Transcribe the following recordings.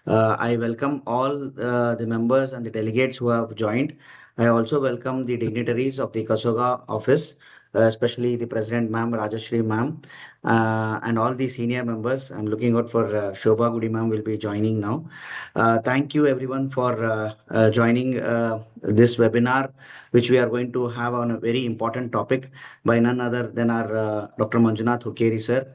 I welcome all the members and the delegates who have joined. I also welcome the dignitaries of the Kasoga office, especially the President Ma'am, Rajashri Ma'am, and all the senior members. I'm looking out for Shobha Gudi Ma'am will be joining now. Thank you everyone for joining this webinar, which we are going to have on a very important topic by none other than our Dr. Manjunath Hukeri sir.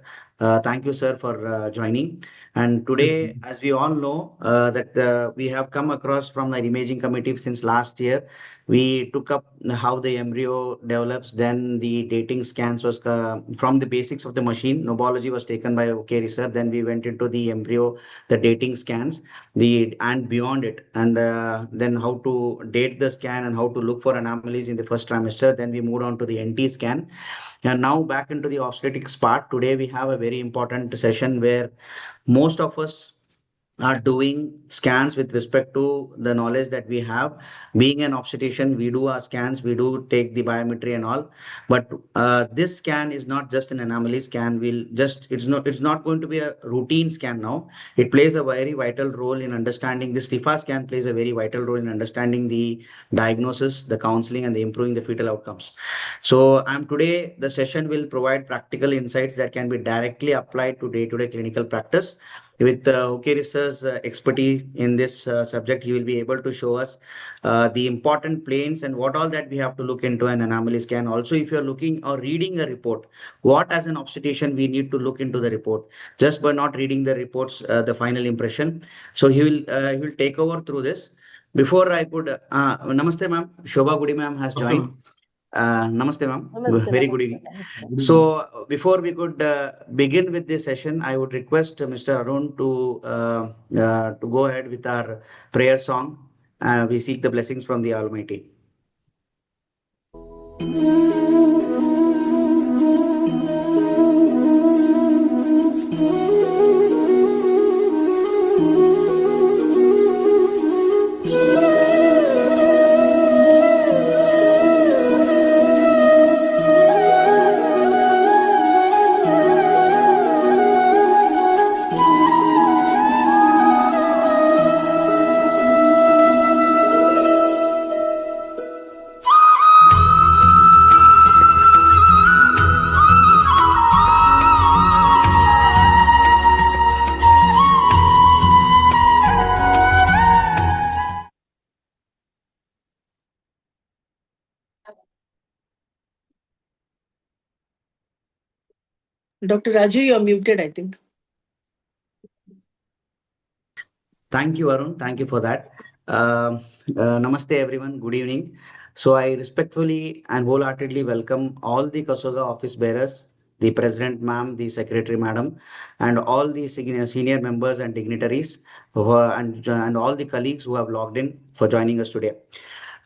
Thank you, sir, for joining. And today, as we all know, that we have come across from the imaging committee since last year. We took up how the embryo develops, then the dating scans was from the basics of the machine. Nobology was taken by OK research. Then we went into the embryo, the dating scans, the and beyond it, and then how to date the scan and how to look for anomalies in the first trimester. Then we moved on to the NT scan, and now back into the obstetrics part. Today we have a very important session where most of us are doing scans with respect to the knowledge that we have. Being an obstetrician, we do our scans, we do take the biometry and all. But this scan is not just an anomaly scan. It's not going to be a routine scan now. It plays a very vital role in understanding this. TIFFA scan plays a very vital role in understanding the diagnosis, the counseling, and the improving the fetal outcomes. So I'm today the session will provide practical insights that can be directly applied to day-to-day clinical practice. With Okeris's expertise in this subject, he will be able to show us the important planes and what all that we have to look into an anomaly scan. Also, if you're looking or reading a report, what as an obstetrician we need to look into the report, just by not reading the reports, the final impression. So he will take over through this. Before I could, Namaste ma'am, Shobha Gudi ma'am has joined. Namaste, ma'am. Namaste, Very good namaste, evening. namaste. So, before we could begin with this session, I would request Mr. Arun to go ahead with our prayer song. We seek the blessings from the Almighty. Dr. Raju, you're muted, I think. Thank you, Arun. Thank you for that. Namaste, everyone. Good evening. So, I respectfully and wholeheartedly welcome all the Kasoga office bearers, the President, ma'am, the Secretary, madam, and all the senior members and dignitaries and all the colleagues who have logged in for joining us today.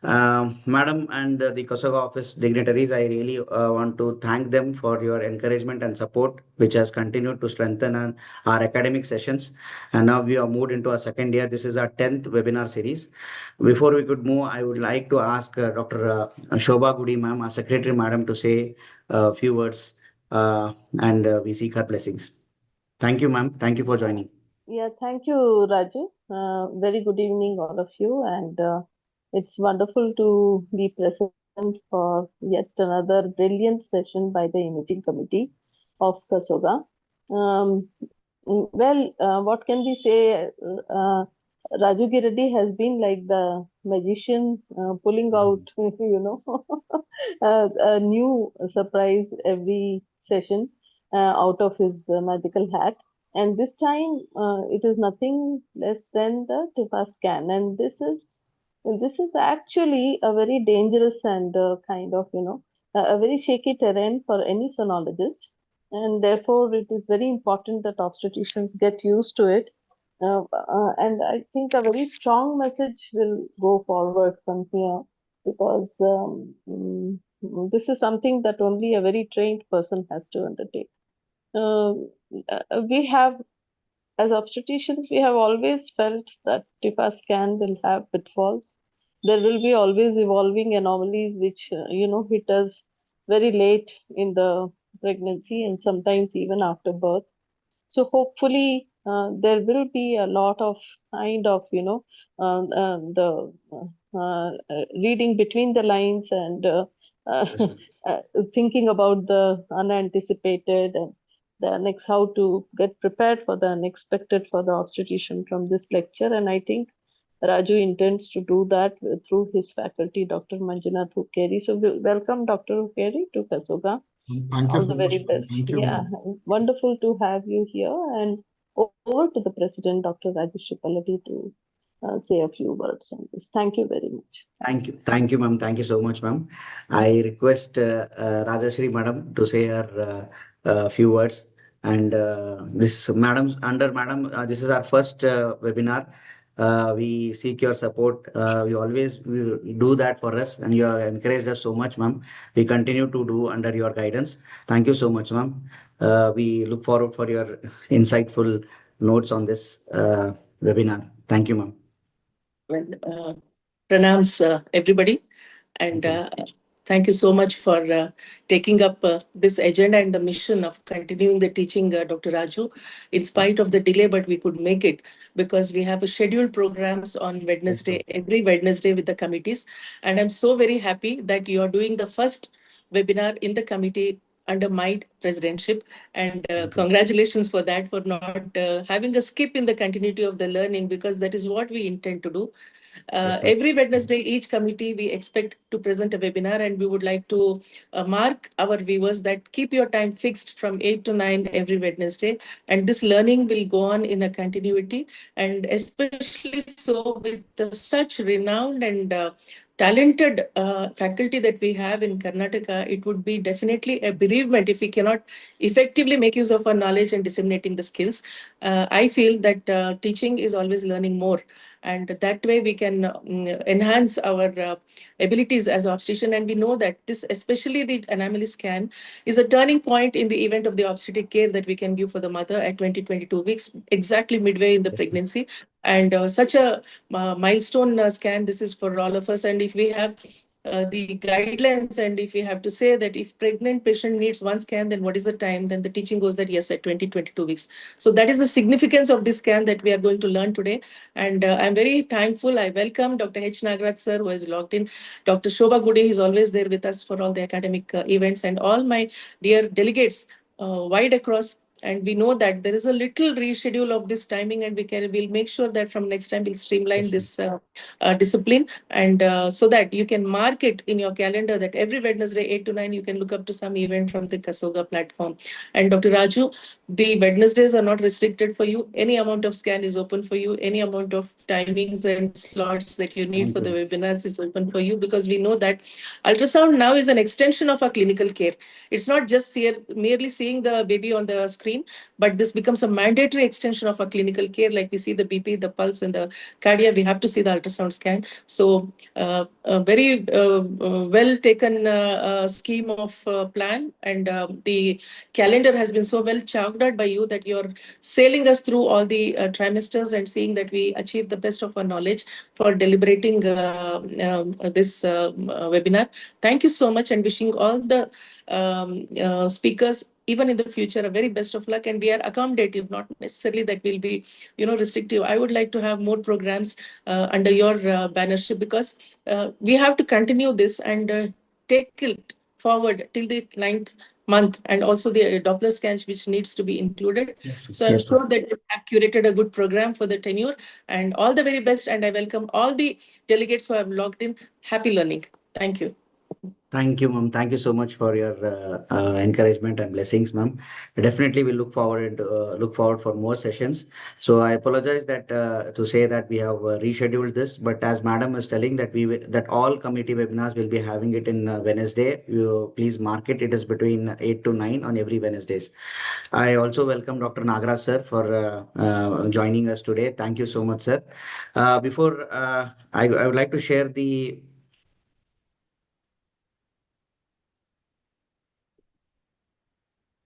Madam and the Kosovo office dignitaries, I really want to thank them for your encouragement and support, which has continued to strengthen our academic sessions. And now we have moved into our second year. This is our 10th webinar series. Before we could move, I would like to ask Dr. Shobha Gudi, ma'am, our secretary, madam, to say a few words and we seek her blessings. Thank you, ma'am. Thank you for joining. Yeah, thank you, Raju. Very good evening, all of you. And it's wonderful to be present for yet another brilliant session by the Imaging Committee of Kasoga. What can we say? Raju Reddy has been like the magician pulling out, a new surprise every session out of his magical hat. And this time it is nothing less than the TIFFA scan. And this is actually a very dangerous and kind of, a very shaky terrain for any sonologist. And therefore, it is very important that obstetricians get used to it. And I think a very strong message will go forward from here because this is something that only a very trained person has to undertake. We have, as obstetricians, we have always felt that TIFFA scan will have pitfalls. There will be always evolving anomalies which, hit us very late in the pregnancy and sometimes even after birth. So hopefully there will be a lot of kind of, the reading between the lines and Yes, ma'am. uh, thinking about the unanticipated and the next how to get prepared for the unexpected for the obstetrician from this lecture. And I think Raju intends to do that through his faculty, Dr. Manjunath Hukkeri. So welcome, Dr. Hukkeri, to Kasoga. Thank you All the so much. very best. Thank you, Yeah, ma'am. wonderful to have you here. And over to the President, Dr. Rajesh Palati, to say a few words on this. Thank you very much. Thank you, ma'am. Thank you so much, ma'am. I request Rajashri madam to say her few words. And this madam, under madam, this is our first webinar. We seek your support. We always will do that for us, and you have encouraged us so much, ma'am. We continue to do under your guidance. Thank you so much, ma'am. We look forward for your insightful notes on this webinar. Thank you, ma'am. Well, pranams, everybody. And Thank you. thank you so much for taking up this agenda and the mission of continuing the teaching, Dr. Raju. In spite of the delay, but we could make it because we have a scheduled programs on Yes, Wednesday, ma'am. every Wednesday with the committees. And I'm so very happy that you are doing the first webinar in the committee under my presidentship. And Thank you. congratulations for that, for not having a skip in the continuity of the learning, because that is what we intend to do. Yes, ma'am. Every Wednesday, each committee, we expect to present a webinar, and we would like to mark our viewers that keep your time fixed from 8 to 9 every Wednesday. And this learning will go on in a continuity, and especially so with such renowned and talented faculty that we have in Karnataka. It would be definitely a bereavement if we cannot effectively make use of our knowledge and disseminating the skills. I feel that teaching is always learning more, and that way we can enhance our abilities as obstetrician. And we know that this, especially the anomaly scan, is a turning point in the event of the obstetric care that we can give for the mother at 20-22 weeks, exactly midway in the Yes, ma'am. pregnancy. And such a milestone scan this is for all of us. And if we have the guidelines, and if we have to say that if pregnant patient needs one scan, then what is the time? Then the teaching goes that yes, at 20-22 weeks. So that is the significance of this scan that we are going to learn today. And I'm very thankful. I welcome Dr. H. Nagaraj sir, who has logged in. Dr. Shobha Gude is always there with us for all the academic events, and all my dear delegates wide across. And we know that there is a little reschedule of this timing, and we'll make sure that from next time we'll streamline Yes, ma'am. this discipline, and so that you can mark it in your calendar that every Wednesday 8 to 9 you can look up to some event from the Kasoga platform. And Dr. Raju, the Wednesdays are not restricted for you. Any amount of scan is open for you. Any amount of timings and slots that you need Thank for the you. webinars is open for you, because we know that ultrasound now is an extension of our clinical care. It's not just merely seeing the baby on the screen, but this becomes a mandatory extension of our clinical care. Like we see the BP, the pulse, and the cardia, we have to see the ultrasound scan. So a very well taken scheme of plan, and the calendar has been so well chalked out by you that you're sailing us through all the trimesters and seeing that we achieve the best of our knowledge for deliberating this webinar. Thank you so much, and wishing all the speakers even in the future a very best of luck. And we are accommodative, not necessarily that we'll be restrictive. I would like to have more programs under your bannership, because we have to continue this and take it forward till the ninth month, and also the Doppler scans which needs to be included. Yes, ma'am. So I'm Yes, ma'am. sure that you have curated a good program for the tenure, and all the very best. And I welcome all the delegates who have logged in. Happy learning. Thank you. Thank you, ma'am. Thank you so much for your encouragement and blessings, ma'am. Definitely, we look forward for more sessions. So I apologize that to say that we have rescheduled this, but as madam is telling that that all committee webinars will be having it in Wednesday. You please mark it. It is between 8 to 9 on every Wednesdays. I also welcome Dr. Nagaraj sir for joining us today. Thank you so much, sir. Before I would like to share the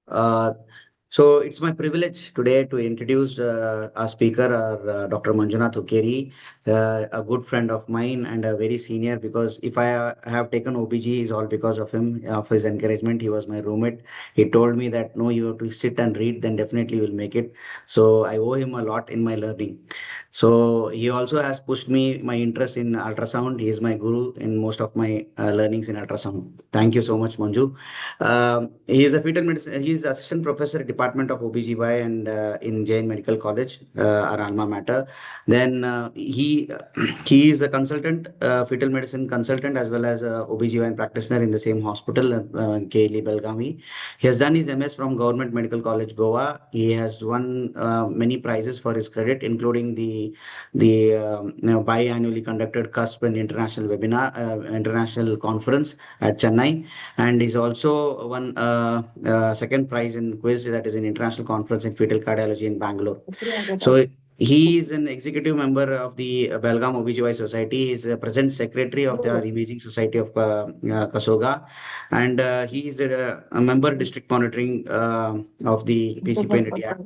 uh, So it's my privilege today to introduce our speaker, Dr. Manjunath Ukeri, a good friend of mine and a very senior. Because if I have taken OBG, is all because of him, of his encouragement. He was my roommate. He told me that no, you have to sit and read, then definitely you will make it. So I owe him a lot in my learning. So he also has pushed me my interest in ultrasound. He is my guru in most of my learnings in ultrasound. Thank you so much, Manju. He is a fetal medicine. He is assistant professor at Department of OBGY and in Jain Medical College, our alma mater. Then he is a consultant, fetal medicine consultant, as well as a OBGYN practitioner in the same hospital, KLE Belgavi. He has done his MS from Government Medical College, Goa. He has won many prizes for his credit, including the biannually conducted CUSP and international webinar, international conference at Chennai, and he's also won second prize in quiz, that is an international conference in fetal cardiology in Bangalore. So he is an executive member of the Belgaum OBGY Society. He is a present secretary of the Imaging Society of Kasoga, and he is a member district monitoring of the PCP and India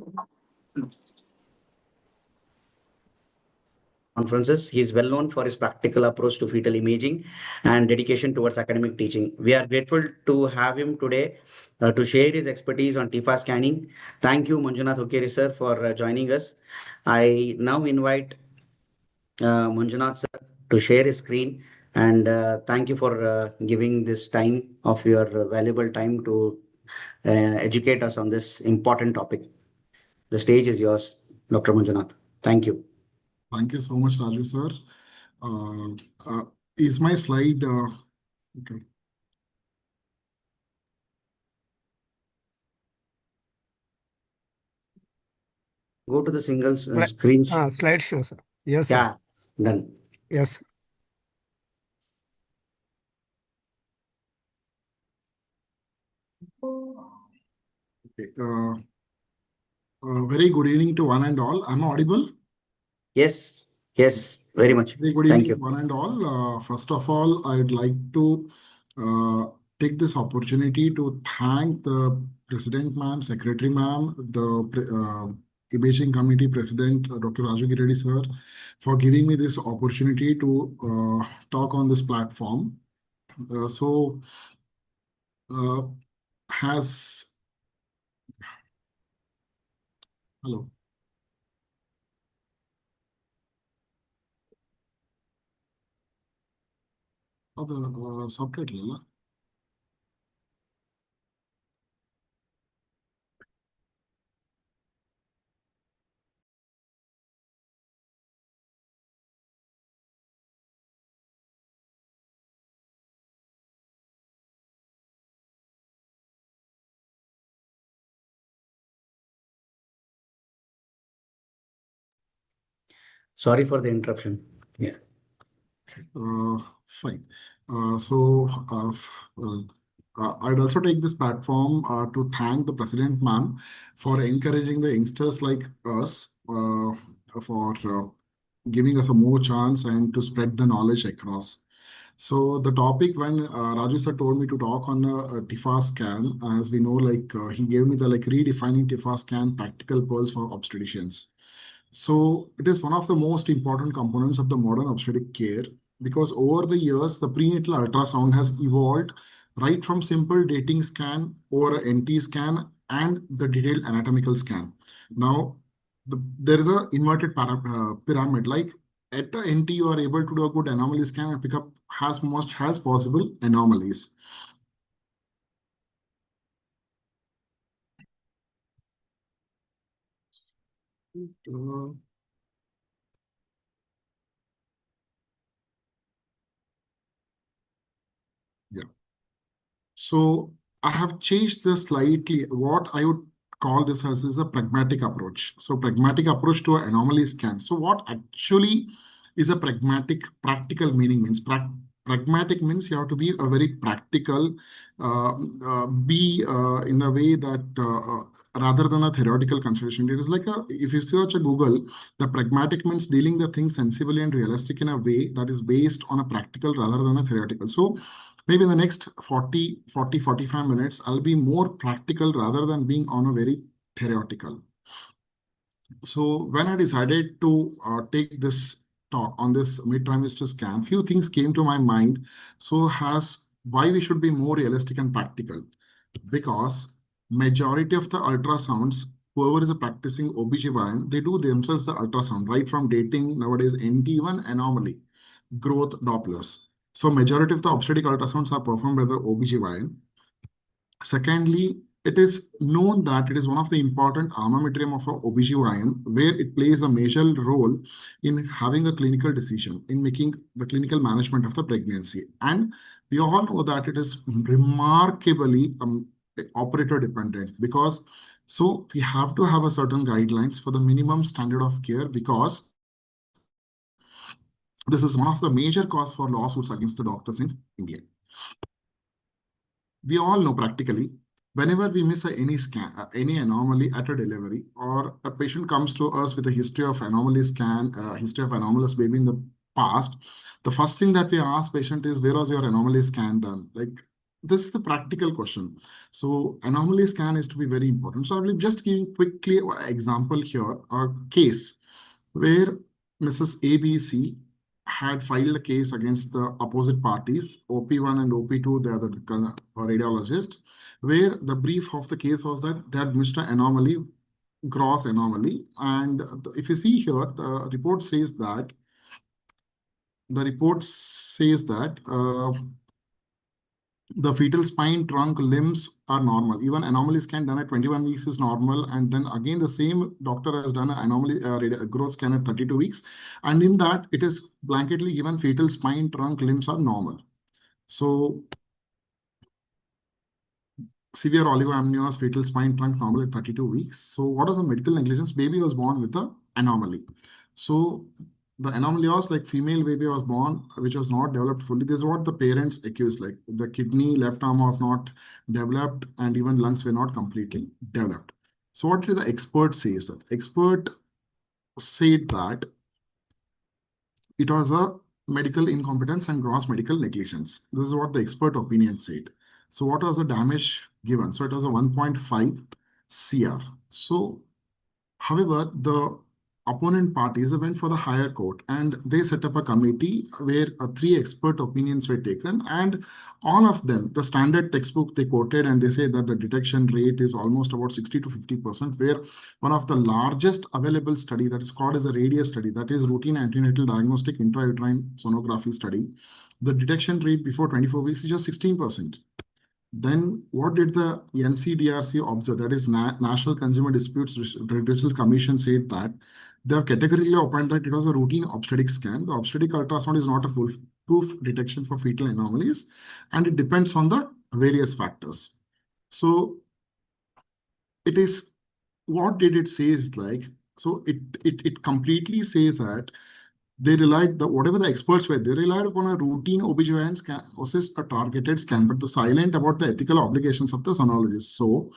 conferences. He is well known for his practical approach to fetal imaging and dedication towards academic teaching. We are grateful to have him today to share his expertise on TIFFA scanning. Thank you, Manjunath Okeri sir, for joining us. I now invite Manjunath sir to share his screen, and thank you for giving this time of your valuable time to educate us on this important topic. The stage is yours, Dr. Manjunath. Thank you. Thank you so much, Raju sir. Uh, is my slide okay? Go to the single screen. Slide show, sir. Yes, sir. Yeah, done. Yes. Okay. Very good evening to one and all. I'm audible? Yes, yes, very much. Very good Thank evening, you. one and all. First of all, I'd like to take this opportunity to thank the President ma'am, Secretary ma'am, the Imaging Committee President, Dr. Raju Reddy sir, for giving me this opportunity to talk on this platform. Has hello. The subtitle. Sorry for the interruption. Yeah. Fine. I'd also take this platform to thank the President ma'am for encouraging the youngsters like us for giving us a more chance and to spread the knowledge across. So the topic when Raju sir told me to talk on a TIFFA scan, as we know, he gave me the redefining TIFFA scan practical pearls for obstetricians. So it is one of the most important components of the modern obstetric care because over the years, the prenatal ultrasound has evolved right from simple dating scan or NT scan and the detailed anatomical scan. Now, there is a inverted pyramid. Like at the NT, you are able to do a good anomaly scan and pick up as much as possible anomalies. Yeah. So I have changed this slightly. What I would call this as is a pragmatic approach. So pragmatic approach to an anomaly scan. So what actually is a pragmatic, practical meaning means pragmatic means you have to be a very practical, be in a way that rather than a theoretical consideration. It is like if you search a Google, the pragmatic means dealing the things sensibly and realistic in a way that is based on a practical rather than a theoretical. So maybe in the next 45 minutes, I'll be more practical rather than being on a very theoretical. So when I decided to take this talk on this mid-trimester scan, few things came to my mind. So has why we should be more realistic and practical, because majority of the ultrasounds, whoever is practicing OBGYN, they do themselves the ultrasound, right from dating nowadays, NT1 anomaly, growth Dopplers. So majority of the obstetric ultrasounds are performed by the OBGYN. Secondly, it is known that it is one of the important armamentarium of a OBGYN, where it plays a major role in having a clinical decision, in making the clinical management of the pregnancy. And we all know that it is remarkably operator dependent, because so we have to have a certain guidelines for the minimum standard of care, because this is one of the major cause for lawsuits against the doctors in India. We all know practically, whenever we miss any scan, any anomaly at a delivery, or a patient comes to us with a history of anomaly scan, history of anomalous baby in the past, the first thing that we ask patient is, where was your anomaly scan done? Like, this is the practical question. So anomaly scan is to be very important. So I will just give quickly an example here, a case where Mrs. ABC had filed a case against the opposite parties, OP1 and OP2, they are the radiologist, where the brief of the case was that they had missed an anomaly, gross anomaly. And if you see here, the report says that the fetal spine, trunk, limbs are normal. Even anomaly scan done at 21 weeks is normal. And then again, the same doctor has done an anomaly growth scan at 32 weeks. And in that, it is blanketly given fetal spine, trunk, limbs are normal. So severe oligoamnios, fetal spine, trunk normal at 32 weeks. So what is the medical negligence? Baby was born with an anomaly. So the anomaly was like female baby was born, which was not developed fully. This is what the parents accused, like the kidney, left arm was not developed, and even lungs were not completely developed. So what did the expert say? Is that expert said that it was a medical incompetence and gross medical negligence. This is what the expert opinion said. So what was the damage given? So it was a 1.5 CR. So however, the opponent parties went for the higher court, and they set up a committee where three expert opinions were taken, and all of them, the standard textbook they quoted, and they say that the detection rate is almost about 60 to 50%, where one of the largest available study that is called as a radius study, that is routine antenatal diagnostic intrauterine sonography study, the detection rate before 24 weeks is just 16%. Then what did the NCDRC observe? That is National Consumer Disputes Redressal Commission said that they have categorically opined that it was a routine obstetric scan. The obstetric ultrasound is not a foolproof detection for fetal anomalies, and it depends on the various factors. So it is, what did it say is like, so it completely says that they relied, whatever the experts were, they relied upon a routine OBGYN scan versus a targeted scan, but the silent about the ethical obligations of the sonologist. So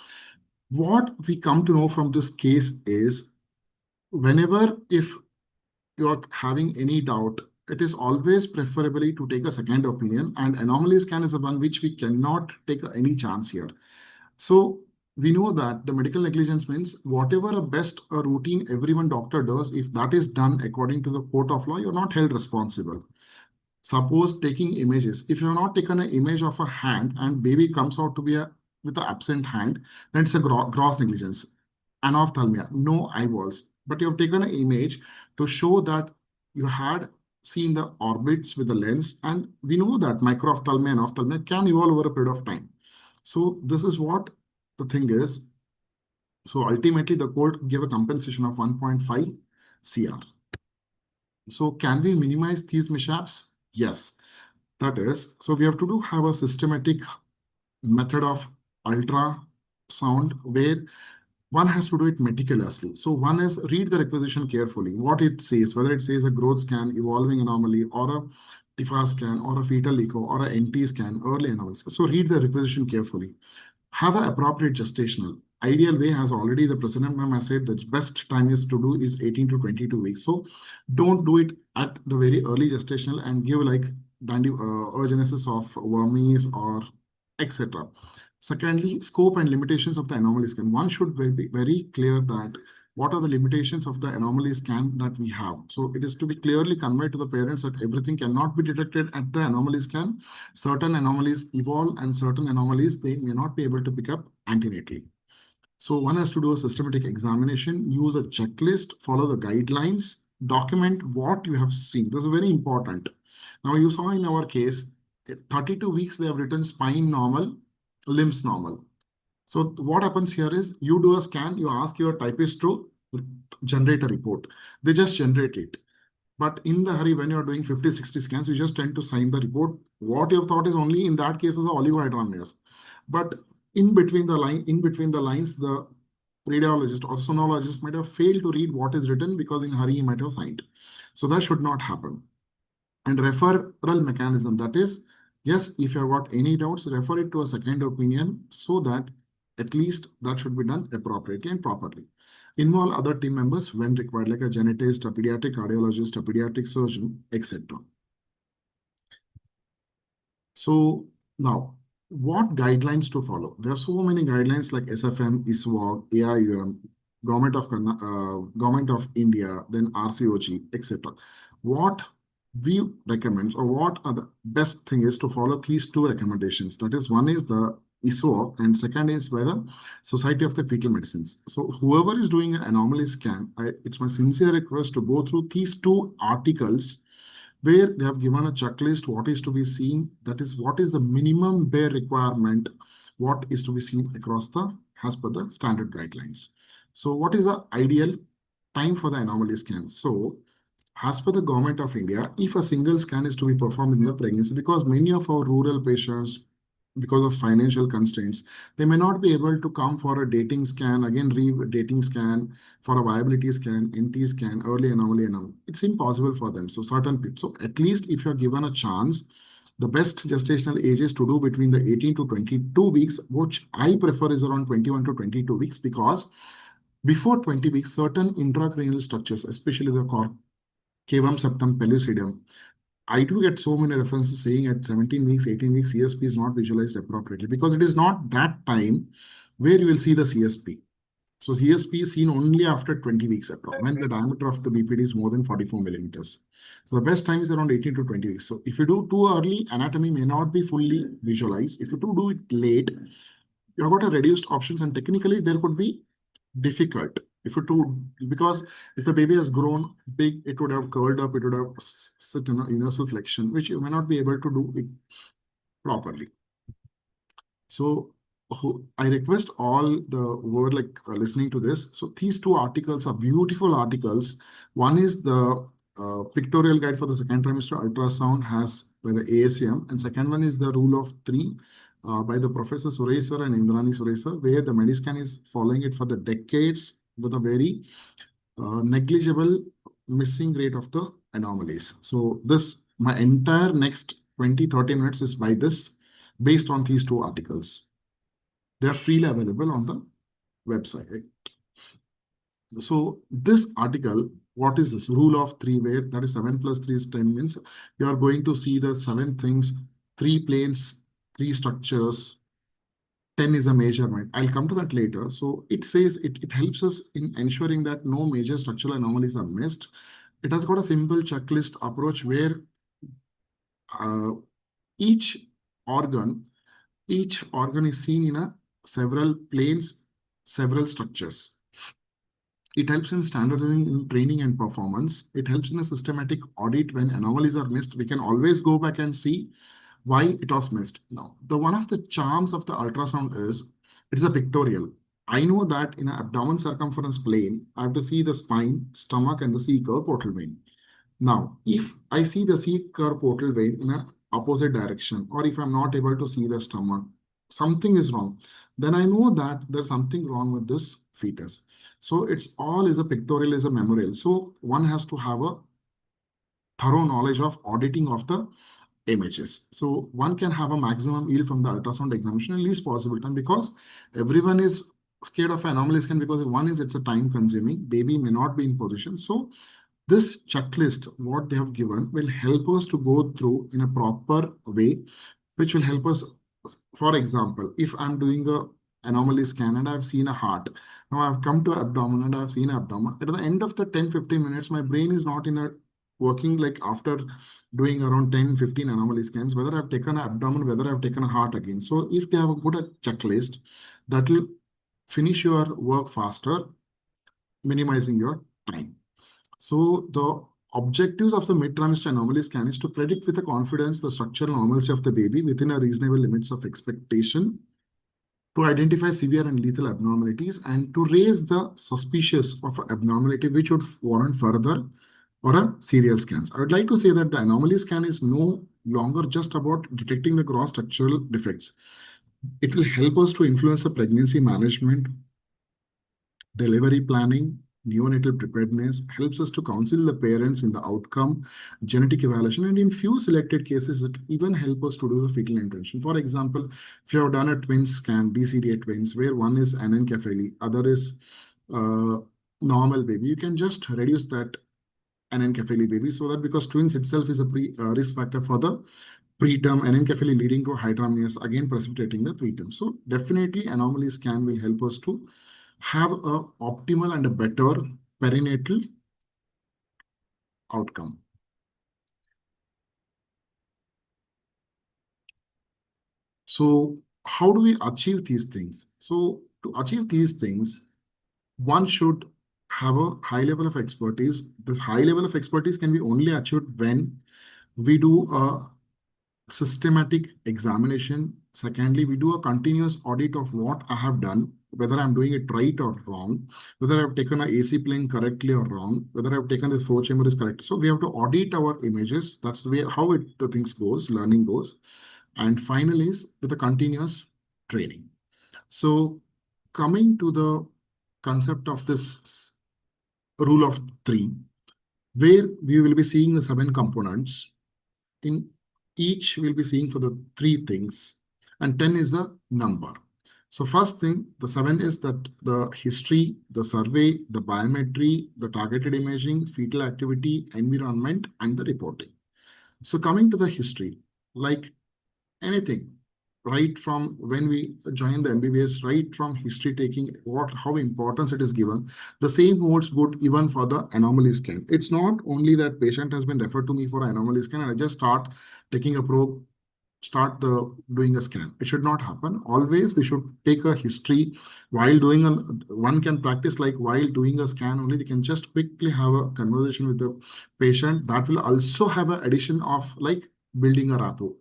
what we come to know from this case is, whenever if you are having any doubt, it is always preferably to take a second opinion, and anomaly scan is the one which we cannot take any chance here. So we know that the medical negligence means whatever a best a routine everyone doctor does, if that is done according to the court of law, you're not held responsible. Suppose taking images, if you're not taken an image of a hand and baby comes out to be with an absent hand, then it's a gross negligence. Anophthalmia, no eyeballs, but you have taken an image to show that you had seen the orbits with the lens, and we know that microphthalmia and ophthalmia can evolve over a period of time. So this is what the thing is. So ultimately, the court gave a compensation of 1.5 CR. So can we minimize these mishaps? Yes. That is, so we have to have a systematic method of ultrasound where one has to do it meticulously. So one is read the requisition carefully, what it says, whether it says a growth scan, evolving anomaly, or a TIFFA scan, or a fetal echo, or a NT scan, early analysis. So read the requisition carefully. Have an appropriate gestational. Ideal way, has already the president ma'am has said, the best time is to do is 18 to 22 weeks. So don't do it at the very early gestational and give like oogenesis of wormies or etc. Secondly, scope and limitations of the anomaly scan. One should be very clear that what are the limitations of the anomaly scan that we have. So it is to be clearly conveyed to the parents that everything cannot be detected at the anomaly scan. Certain anomalies evolve and certain anomalies they may not be able to pick up antenatally. So one has to do a systematic examination, use a checklist, follow the guidelines, document what you have seen. This is very important. Now you saw in our case, 32 weeks they have written spine normal, limbs normal. So what happens here is you do a scan, you ask your typist to generate a report. They just generate it. But in the hurry, when you're doing 50, 60 scans, you just tend to sign the report. What you have thought is only in that case was oligohydramnios. But in between the lines, the radiologist or sonologist might have failed to read what is written because in hurry he might have signed. So that should not happen. And referral mechanism, that is, yes, if you have got any doubts, refer it to a second opinion so that at least that should be done appropriately and properly. Involve other team members when required, like a genetist, a pediatric cardiologist, a pediatric surgeon, etc. So now, what guidelines to follow? There are so many guidelines like SFM, ISWAG, AIUM, Government of India, then RCOG, etc. What we recommend or what are the best thing is to follow these two recommendations. That is, one is the ISWAG and second is by the Society of the Fetal Medicines. So whoever is doing an anomaly scan, it's my sincere request to go through these two articles where they have given a checklist, what is to be seen, that is, what is the minimum bare requirement, what is to be seen across as per the standard guidelines. So what is the ideal time for the anomaly scan? So as per the Government of India, if a single scan is to be performed in the pregnancy, because many of our rural patients, because of financial constraints, they may not be able to come for a dating scan, again, dating scan, for a viability scan, NT scan, early anomaly anomaly. It's impossible for them. So certain people, so at least if you're given a chance, the best gestational age is to do between the 18 to 22 weeks, which I prefer is around 21 to 22 weeks, because before 20 weeks, certain intracranial structures, especially the cavum septum pellucidum, I do get so many references saying at 17 weeks, 18 weeks, CSP is not visualized appropriately because it is not that time where you will see the CSP. So CSP is seen only after 20 weeks when the diameter of the BPD is more than 44 millimeters. So the best time is around 18 to 20 weeks. So if you do too early, anatomy may not be fully visualized. If you do it late, you've got a reduced options and technically there could be difficult. If you do, because if the baby has grown big, it would have curled up, it would have sit in a universal flexion, which you may not be able to do it properly. So I request all the world listening to this. So these two articles are beautiful articles. One is the pictorial guide for the second trimester ultrasound has by the ASM, and second one is the rule of three by the Professor Suresh sir and Indrani Suresh sir, where the Mediscan is following it for the decades with a very negligible missing rate of the anomalies. So this, my entire next 20-30 minutes is by this, based on these two articles. They are freely available on the website. Right? So this article, what is this? Rule of three, where that is 7 plus 3 is 10 means you are going to see the 7 things, 3 planes, 3 structures, 10 is a measurement. I'll come to that later. So it says it helps us in ensuring that no major structural anomalies are missed. It has got a simple checklist approach where each organ is seen in several planes, several structures. It helps in standardizing in training and performance. It helps in a systematic audit when anomalies are missed. We can always go back and see why it was missed. Now, one of the charms of the ultrasound is it's a pictorial. I know that in an abdomen circumference plane, I have to see the spine, stomach, and the C-curve portal vein. Now, if I see the C-curve portal vein in an opposite direction, or if I'm not able to see the stomach, something is wrong. Then I know that there's something wrong with this fetus. So it's all is a pictorial, is a memorial. So one has to have a thorough knowledge of auditing of the images. So one can have a maximum yield from the ultrasound examination in least possible time, because everyone is scared of anomaly scan, because one is it's a time consuming, baby may not be in position. So this checklist, what they have given, will help us to go through in a proper way, which will help us for example, if I'm doing a anomaly scan and I've seen a heart, now I've come to abdomen and I've seen abdomen. At the end of the 10-15 minutes, my brain is not in a working like after doing around 10-15 anomaly scans, whether I've taken an abdomen, whether I've taken a heart again. So if they have a good checklist, that will finish your work faster, minimizing your time. So the objectives of the mid-trimester anomaly scan is to predict with a confidence the structural normalcy of the baby within a reasonable limits of expectation, to identify severe and lethal abnormalities, and to raise the suspicious of abnormality which would warrant further or a serial scans. I would like to say that the anomaly scan is no longer just about detecting the gross structural defects. It will help us to influence the pregnancy management, delivery planning, neonatal preparedness, helps us to counsel the parents in the outcome, genetic evaluation, and in few selected cases, it even help us to do the fetal intervention. For example, if you have done a twins scan, DCDA twins, where one is anencephaly, other is normal baby, you can just reduce that anencephaly baby, so that because twins itself is a risk factor for the preterm anencephaly leading to hydramnios, again precipitating the preterm. So definitely anomaly scan will help us to have a optimal and a better perinatal outcome. So how do we achieve these things? So to achieve these things, one should have a high level of expertise. This high level of expertise can be only achieved when we do a systematic examination. Secondly, we do a continuous audit of what I have done, whether I'm doing it right or wrong, whether I've taken a AC plane correctly or wrong, whether I've taken this flow chamber is correct. So we have to audit our images. That's the way how the things goes, learning goes. And finally is with a continuous training. So coming to the concept of this rule of three, where we will be seeing the 7 components. In each we'll be seeing for the 3 things, and 10 is a number. So first thing, the 7 is that the history, the survey, the biometry, the targeted imaging, fetal activity, environment, and the reporting. So coming to the history, like anything, right from when we join the MBBS, right from history taking, how importance it is given, the same holds good even for the anomaly scan. It's not only that patient has been referred to me for anomaly scan and I just start taking a probe, doing a scan. It should not happen. Always we should take a history while doing one can practice like while doing a scan only, they can just quickly have a conversation with the patient. That will also have an addition of like building a rapport.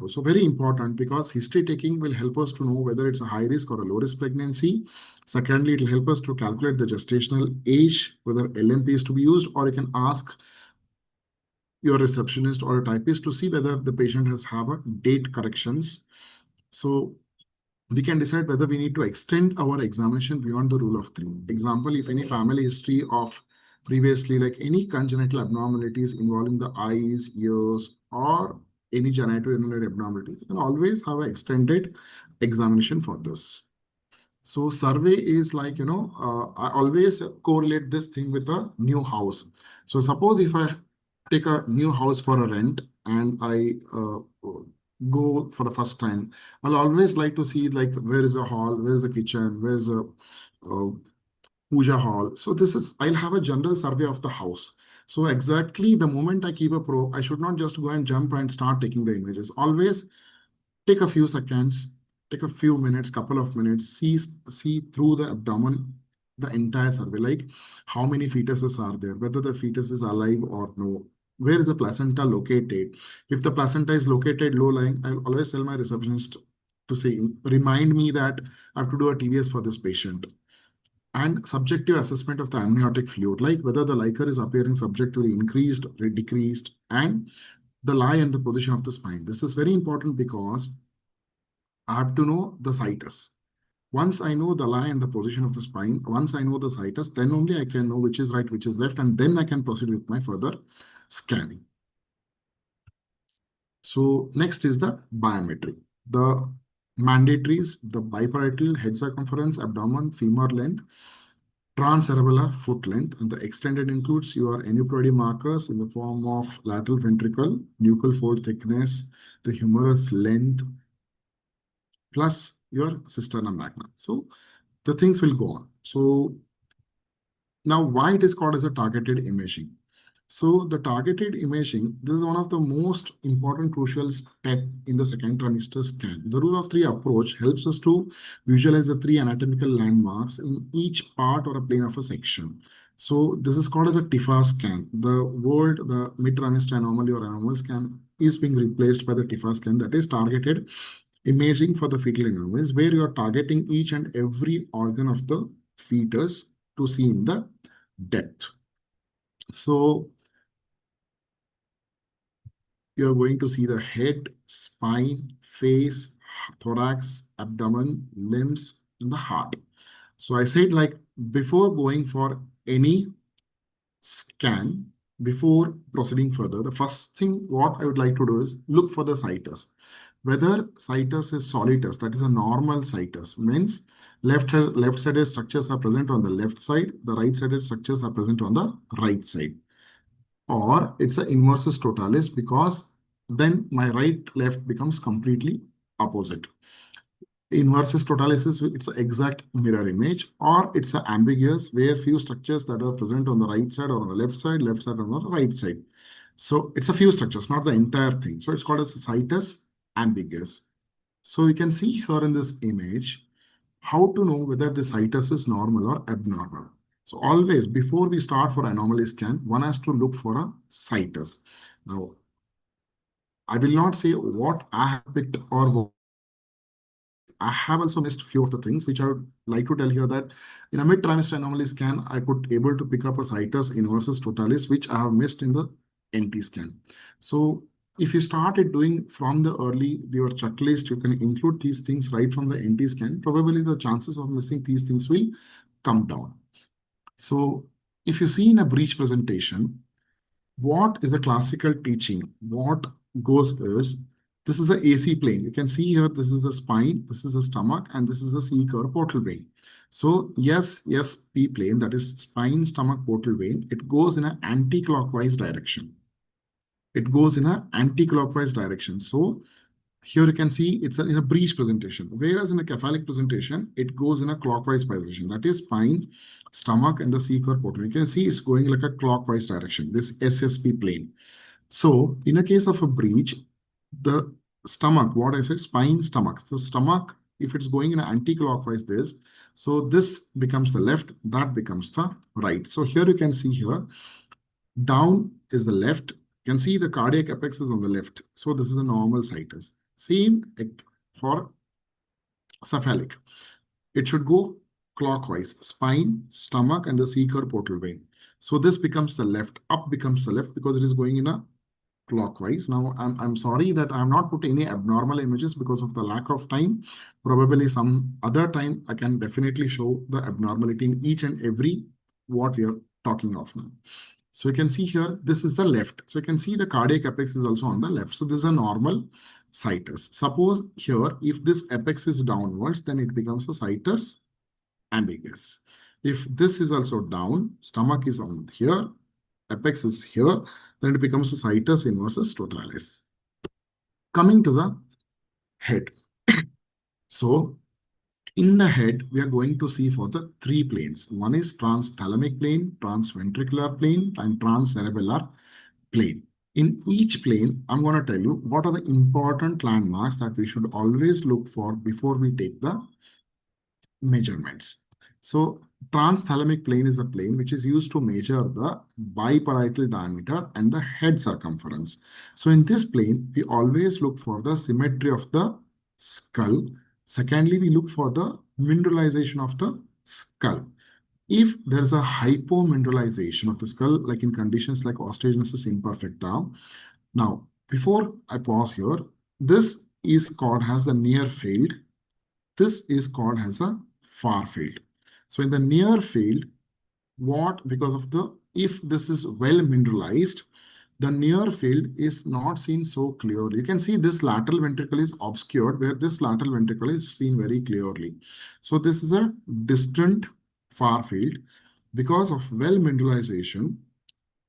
So very important, because history taking will help us to know whether it's a high risk or a low risk pregnancy. Secondly, it will help us to calculate the gestational age, whether LMP is to be used, or you can ask your receptionist or a typist to see whether the patient has have a date corrections. So we can decide whether we need to extend our examination beyond the rule of 3. Example, if any family history of previously, like any congenital abnormalities involving the eyes, ears, or any genitourinary abnormalities, you can always have an extended examination for this. So survey is like, I always correlate this thing with a new house. So suppose if I take a new house for a rent and I go for the first time, I'll always like to see like where is a hall, where is a kitchen, where is a puja hall. So I'll have a general survey of the house. So exactly the moment I keep a probe, I should not just go and jump and start taking the images. Always take a few seconds, take a few minutes, couple of minutes, see through the abdomen, the entire survey, like how many fetuses are there, whether the fetus is alive or no, where is the placenta located. If the placenta is located low lying, I'll always tell my receptionist to say, remind me that I have to do a TVS for this patient. And subjective assessment of the amniotic fluid, like whether the liquor is appearing subjectively increased or decreased, and the lie and the position of the spine. This is very important because I have to know the situs. Once I know the lie and the position of the spine, once I know the situs, then only I can know which is right, which is left, and then I can proceed with my further scanning. So next is the biometry. The mandatories, the biparietal, head circumference, abdomen, femur length, transcerebellar foot length, and the extended includes your aneuploidy markers in the form of lateral ventricle, nuchal fold thickness, the humerus length, plus your cisterna magna. So the things will go on. So now why it is called as a targeted imaging? So the targeted imaging, this is one of the most important crucial step in the second trimester scan. The rule of three approach helps us to visualize the three anatomical landmarks in each part or a plane of a section. So this is called as a TIFFA scan. The mid-trimester anomaly or anomal scan is being replaced by the TIFFA scan, that is targeted imaging for the fetal anomalies, where you are targeting each and every organ of the fetus to see in the depth. So you're going to see the head, spine, face, thorax, abdomen, limbs, and the heart. So I said, like, before going for any scan, before proceeding further, the first thing what I would like to do is look for the situs. Whether situs is solitus, that is a normal situs, means left-sided structures are present on the left side, the right-sided structures are present on the right side. Or it's an inversus totalis, because then my right left becomes completely opposite. Inversus totalis is it's an exact mirror image, or it's an ambiguous, where few structures that are present on the right side or on the left side on the right side. So it's a few structures, not the entire thing. So it's called as a situs ambiguous. So you can see here in this image how to know whether the situs is normal or abnormal. So always before we start for anomaly scan, one has to look for a situs. Now, I will not say what I have picked or what I have also missed few of the things which I would like to tell here, that in a mid-trimester anomaly scan, I could able to pick up a situs inversus totalis, which I have missed in the NT scan. So if you started doing from the early, your checklist, you can include these things right from the NT scan. Probably the chances of missing these things will come down. So if you see in a breech presentation, what is a classical teaching? What goes is, this is the AC plane. You can see here, this is the spine, this is the stomach, and this is the C curve portal vein. So yes, P plane, that is spine, stomach, portal vein, it goes in an anti-clockwise direction. It goes in an anti-clockwise direction. So here you can see it's in a breech presentation, whereas in a cephalic presentation, it goes in a clockwise position. That is spine, stomach, and the C curve portal. You can see it's going like a clockwise direction, this SSP plane. So in a case of a breech, the stomach, what I said, spine, stomach. So stomach, if it's going in an anti-clockwise so this becomes the left, that becomes the right. So here you can see here, down is the left. You can see the cardiac apex is on the left. So this is a normal situs. Same for cephalic. It should go clockwise, spine, stomach, and the C curve portal vein. So this becomes the left, up becomes the left, because it is going in a clockwise. Now, I'm sorry that I'm not put any abnormal images because of the lack of time. Probably some other time I can definitely show the abnormality in each and every what we are talking of now. So you can see here, this is the left. So you can see the cardiac apex is also on the left. So this is a normal situs. Suppose here, if this apex is downwards, then it becomes a situs ambiguous. If this is also down, stomach is on here, apex is here, then it becomes a situs inversus totalis. Coming to the head. So in the head, we are going to see for the three planes. One is transthalamic plane, transventricular plane, and transcerebellar plane. In each plane, I'm going to tell you what are the important landmarks that we should always look for before we take the measurements. So transthalamic plane is a plane which is used to measure the biparietal diameter and the head circumference. So in this plane, we always look for the symmetry of the skull. Secondly, we look for the mineralization of the skull. If there's a hypomineralization of the skull, like in conditions like osteogenesis imperfecta. Now, before I pause here, this is called as the near field. This is called as a far field. So in the near field, because of if this is well mineralized, the near field is not seen so clearly. You can see this lateral ventricle is obscured, where this lateral ventricle is seen very clearly. So this is a distant far field. Because of well mineralization,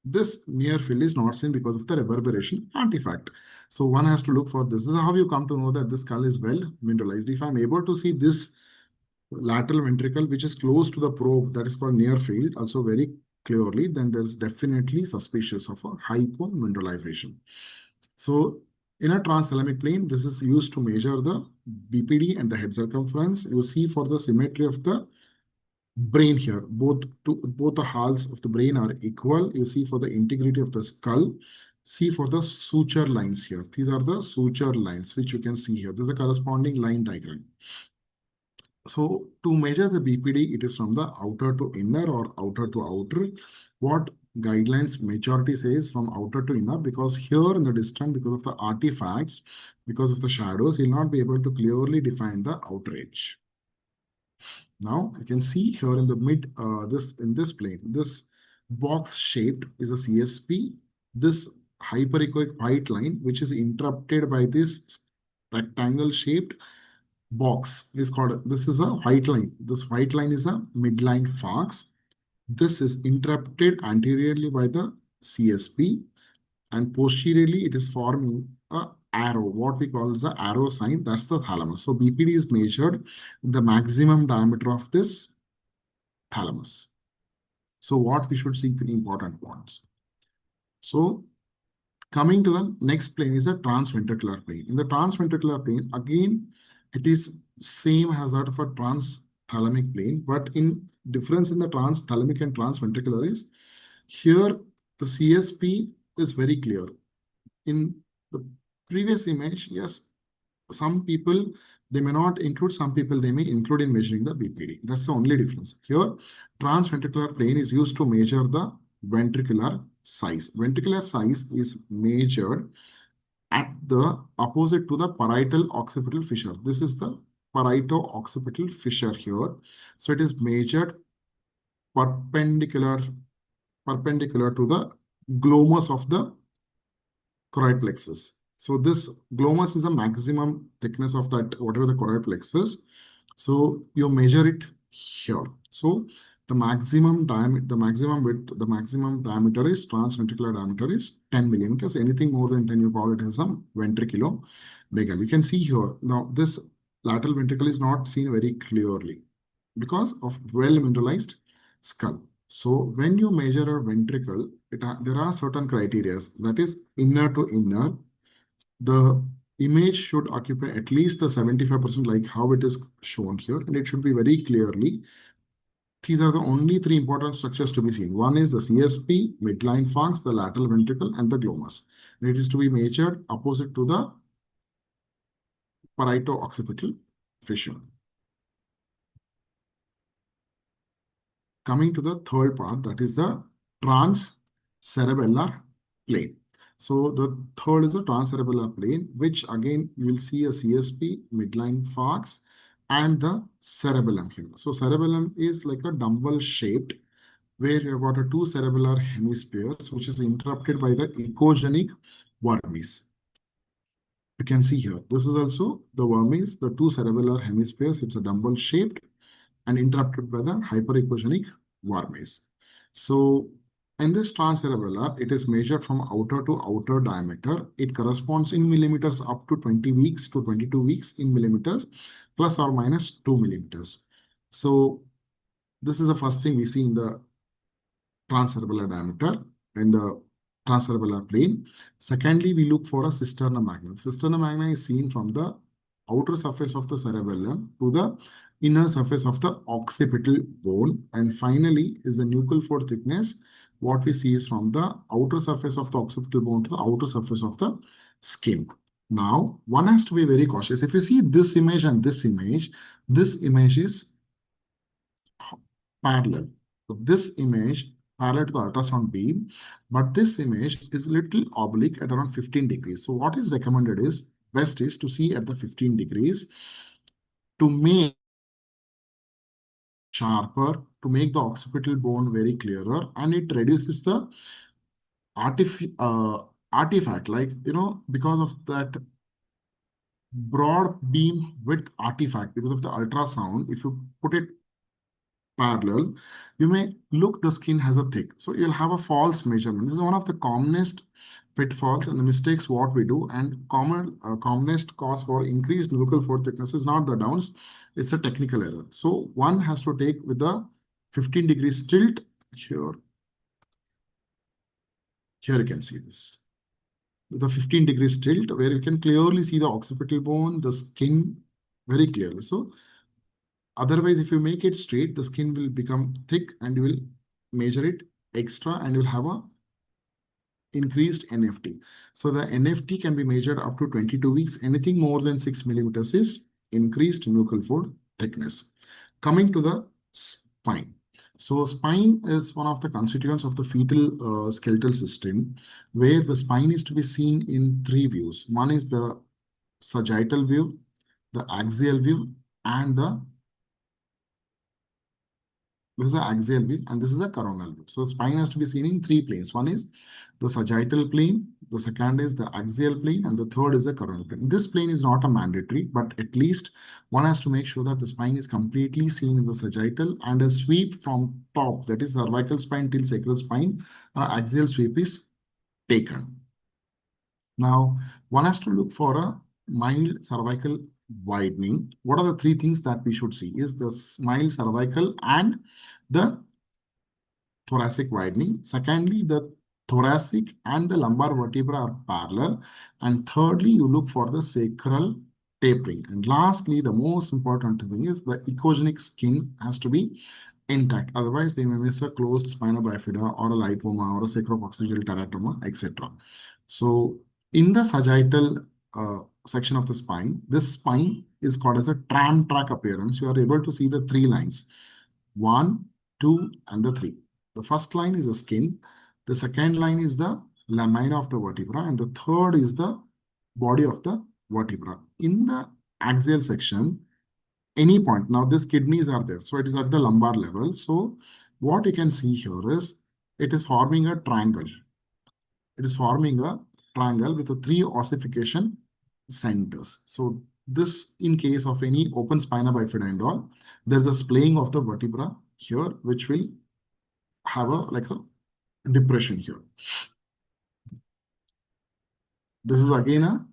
this near field is not seen because of the reverberation artifact. So one has to look for this. This is how you come to know that this skull is well mineralized. If I'm able to see this lateral ventricle, which is close to the probe, that is called near field, also very clearly, then there's definitely suspicious of a hypomineralization. So in a transthalamic plane, this is used to measure the BPD and the head circumference. You see for the symmetry of the brain here, both the halves of the brain are equal. You see for the integrity of the skull. See for the suture lines here. These are the suture lines, which you can see here. This is a corresponding line diagram. So to measure the BPD, it is from the outer to inner or outer to outer. What guidelines majority says from outer to inner, because here in the distant, because of the artifacts, because of the shadows, you'll not be able to clearly define the outer edge. Now you can see here in the mid, in this plane, this box shaped is a CSP. This hyperechoic white line, which is interrupted by this rectangle shaped box, is called, this is a white line. This white line is a midline falx. This is interrupted anteriorly by the CSP, and posteriorly it is forming a arrow, what we call as the arrow sign. That's the thalamus. So BPD is measured the maximum diameter of this thalamus. So what we should see, the important points. So coming to the next plane is a transventricular plane. In the transventricular plane, again, it is same as that of a transthalamic plane, but in difference in the transthalamic and transventricular is here the CSP is very clear. In the previous image, yes, some people, they may not include, some people they may include in measuring the BPD. That's the only difference. Here, transventricular plane is used to measure the ventricular size. Ventricular size is measured at the opposite to the parietal occipital fissure. This is the parieto-occipital fissure here. So it is measured perpendicular to the glomus of the choroid plexus. So this glomus is a maximum thickness of that, whatever the choroid plexus. So you measure it here. So the maximum diameter, the maximum width, the maximum diameter is, transventricular diameter is 10 millimeters. Anything more than 10, you call it as a ventriculomegaly. You can see here. Now this lateral ventricle is not seen very clearly because of well mineralized skull. So when you measure a ventricle, there are certain criteria. That is inner to inner. The image should occupy at least the 75% like how it is shown here, and it should be very clearly. These are the only three important structures to be seen. One is the CSP, midline falx, the lateral ventricle, and the glomus. And it is to be measured opposite to the parieto-occipital fissure. Coming to the third part, that is the transcerebellar plane. So the third is the transcerebellar plane, which again you will see a CSP, midline falx, and the cerebellum here. So cerebellum is like a dumbbell shaped, where you have got a two cerebellar hemispheres, which is interrupted by the echogenic vermis. You can see here, this is also the vermis, the two cerebellar hemispheres. It's a dumbbell shaped and interrupted by the hyperechogenic vermis. So in this transcerebellar, it is measured from outer to outer diameter. It corresponds in millimeters up to 20 weeks to 22 weeks in millimeters, plus or minus 2 millimeters. So this is the first thing we see in the transcerebellar diameter in the transcerebellar plane. Secondly, we look for a cisterna magna. Cisterna magna is seen from the outer surface of the cerebellum to the inner surface of the occipital bone. And finally is the nuchal fluid thickness. What we see is from the outer surface of the occipital bone to the outer surface of the skin. Now, one has to be very cautious. If you see this image and this image is parallel. So this image parallel to the ultrasound beam, but this image is little oblique at around 15 degrees. So what is recommended is, best is to see at the 15 degrees to make sharper, to make the occipital bone very clearer, and it reduces the artifact, like, because of that broad beam width artifact, because of the ultrasound, if you put it parallel, you may look the skin has a thick. So you'll have a false measurement. This is one of the commonest pitfalls and the mistakes what we do. And commonest cause for increased nuchal fold thickness is not the downs, it's a technical error. So one has to take with the 15 degrees tilt here. Here you can see this. With a 15 degrees tilt where you can clearly see the occipital bone, the skin very clearly. So otherwise, if you make it straight, the skin will become thick and you will measure it extra and you'll have a increased NFT. So the NFT can be measured up to 22 weeks. Anything more than 6 millimeters is increased nuchal fold thickness. Coming to the spine. So spine is one of the constituents of the fetal skeletal system, where the spine is to be seen in three views. One is the sagittal view, the axial view, and this is the axial view, and this is a coronal view. So spine has to be seen in three planes. One is the sagittal plane, the second is the axial plane, and the third is the coronal plane. This plane is not a mandatory, but at least one has to make sure that the spine is completely seen in the sagittal, and a sweep from top, that is cervical spine till sacral spine, axial sweep is taken. Now, one has to look for a mild cervical widening. What are the three things that we should see? Is the mild cervical and the thoracic widening. Secondly, the thoracic and the lumbar vertebra are parallel. And thirdly, you look for the sacral tapering. And lastly, the most important thing is the echogenic skin has to be intact. Otherwise, we may miss a closed spina bifida or a lipoma or a sacropoccygeal teratoma, etc. So in the sagittal section of the spine, this spine is called as a tram track appearance. You are able to see the three lines, 1, 2, and the 3. The first line is the skin. The second line is the lamina of the vertebra. And the third is the body of the vertebra. In the axial section, any point, now these kidneys are there. So it is at the lumbar level. So what you can see here is it is forming a triangle. It is forming a triangle with the 3 ossification centers. So this, in case of any open spina bifida and all, there's a splaying of the vertebra here, which will have a depression here. This is again a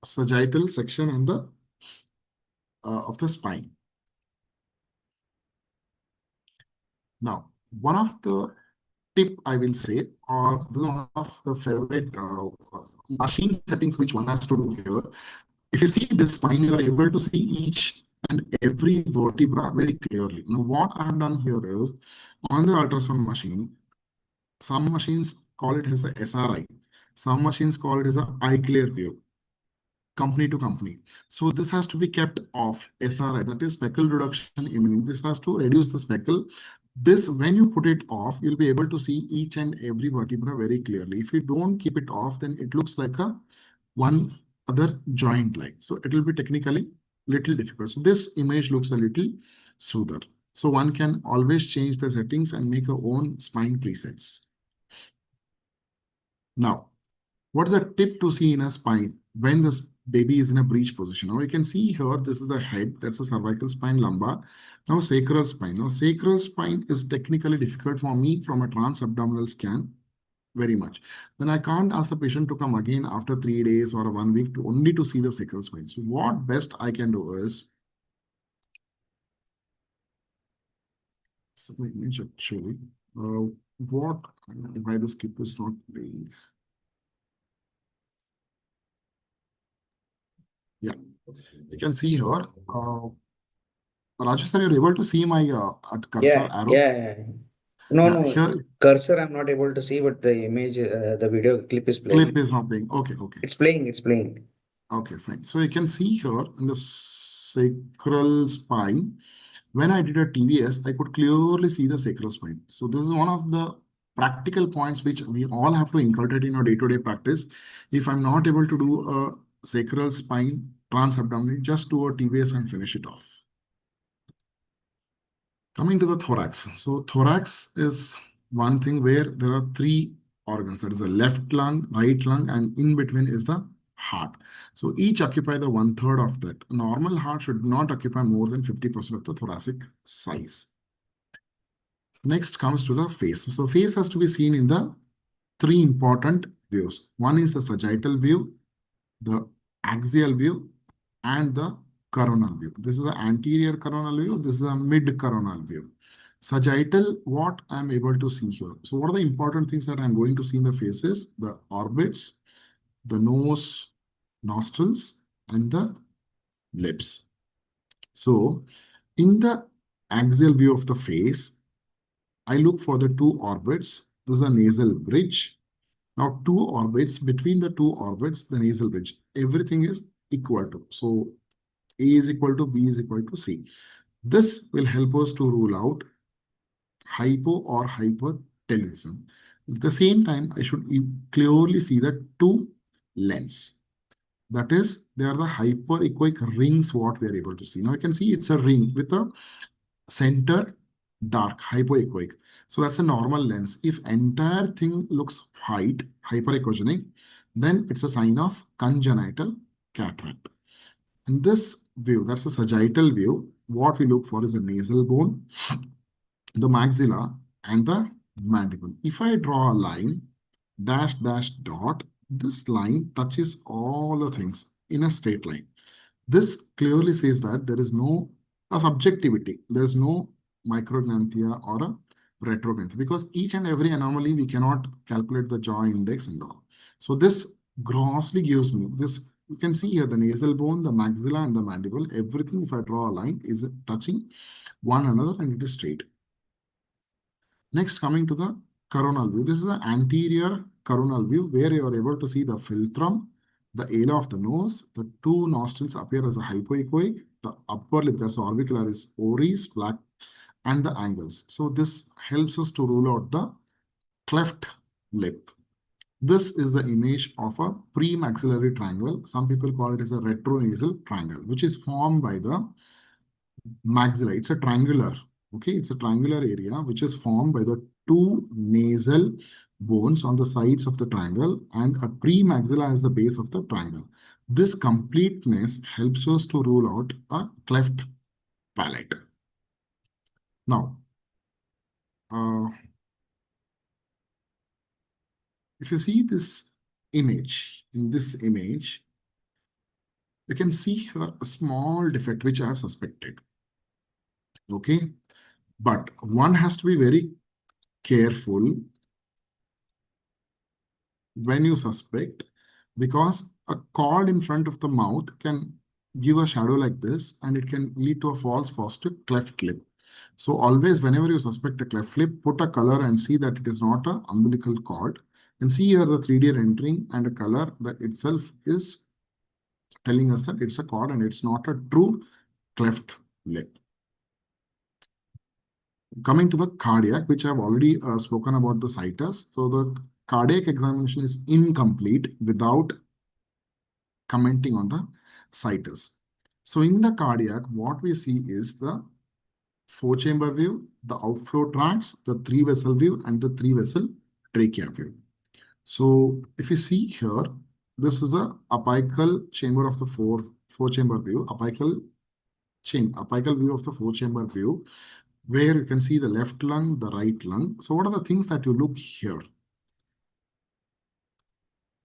sagittal section on the of the spine. Now, one of the tip I will say, or this is one of the favorite machine settings which one has to do here. If you see this spine, you are able to see each and every vertebra very clearly. Now, what I've done here is on the ultrasound machine, some machines call it as a SRI, some machines call it as a eye clear view, company to company. So this has to be kept off, SRI, that is speckle reduction imaging. This has to reduce the speckle. This, when you put it off, you'll be able to see each and every vertebra very clearly. If you don't keep it off, then it looks like a one other joint like. So it will be technically little difficult. So this image looks a little smoother. So one can always change the settings and make a own spine presets. Now, what is a tip to see in a spine when this baby is in a breech position? Now you can see here, this is the head, that's the cervical spine, lumbar. Now sacral spine. Now sacral spine is technically difficult for me from a trans-abdominal scan, very much. Then I can't ask the patient to come again after 3 days or 1 week to only to see the sacral spine. So what best I can do is, so let me check actually, why this clip is not playing. Yeah, you can see here. Rajesh sir, you're able to see my cursor arrow? Yeah. No, Yeah, no. here Cursor I'm not able to see, but the image, the video clip is playing. clip is not playing. Okay. It's playing. Okay, fine. So you can see here in the sacral spine, when I did a TVS, I could clearly see the sacral spine. So this is one of the practical points which we all have to inculcate in our day-to-day practice. If I'm not able to do a sacral spine trans-abdominal, just do a TVS and finish it off. Coming to the thorax. So thorax is one thing where there are 3 organs. That is the left lung, right lung, and in between is the heart. So each occupy the 1/3 of that. A normal heart should not occupy more than 50% of the thoracic size. Next comes to the face. So face has to be seen in the three important views. One is the sagittal view, the axial view, and the coronal view. This is the anterior coronal view. This is a mid-coronal view. Sagittal, what I'm able to see here. So what are the important things that I'm going to see in the faces? The orbits, the nose, nostrils, and the lips. So in the axial view of the face, I look for the two orbits. This is a nasal bridge. Now, two orbits, between the two orbits, the nasal bridge, everything is equal to. So A is equal to B is equal to C. This will help us to rule out hypo or hypertelorism. At the same time, I should clearly see the two lens. That is, they are the hyperechoic rings what we are able to see. Now I can see it's a ring with a center dark, hypoechoic. So that's a normal lens. If entire thing looks white, hyperechogenic, then it's a sign of congenital cataract. In this view, that's a sagittal view. What we look for is a nasal bone, the maxilla, and the mandible. If I draw a line, dash, dash, dot, this line touches all the things in a straight line. This clearly says that there is no subjectivity. There is no micrognanthia or a retrogranthia, because each and every anomaly we cannot calculate the jaw index and all. So this grossly gives me this. You can see here the nasal bone, the maxilla, and the mandible. Everything, if I draw a line, is touching one another and it is straight. Next, coming to the coronal view. This is the anterior coronal view where you are able to see the philtrum, the ala of the nose, the two nostrils appear as a hypoechoic, the upper lip, that's orbicular, is oris, black, and the angles. So this helps us to rule out the cleft lip. This is the image of a premaxillary triangle. Some people call it as a retronasal triangle, which is formed by the maxilla. It's a triangular, okay? It's a triangular area which is formed by the two nasal bones on the sides of the triangle and a premaxilla as the base of the triangle. This completeness helps us to rule out a cleft palate. Now, if you see this image, in this image, you can see here a small defect which I have suspected. Okay, but one has to be very careful when you suspect, because a cord in front of the mouth can give a shadow like this and it can lead to a false positive cleft lip. So always, whenever you suspect a cleft lip, put a color and see that it is not an umbilical cord. And see here the 3D rendering and a color that itself is telling us that it's a cord and it's not a true cleft lip. Coming to the cardiac, which I've already spoken about the situs. So the cardiac examination is incomplete without commenting on the situs. So in the cardiac, what we see is the four-chamber view, the outflow tracts, the three-vessel view, and the three-vessel trachea view. So if you see here, this is a apical chamber of the four-chamber view, apical view of the four-chamber view, where you can see the left lung, the right lung. So what are the things that you look here?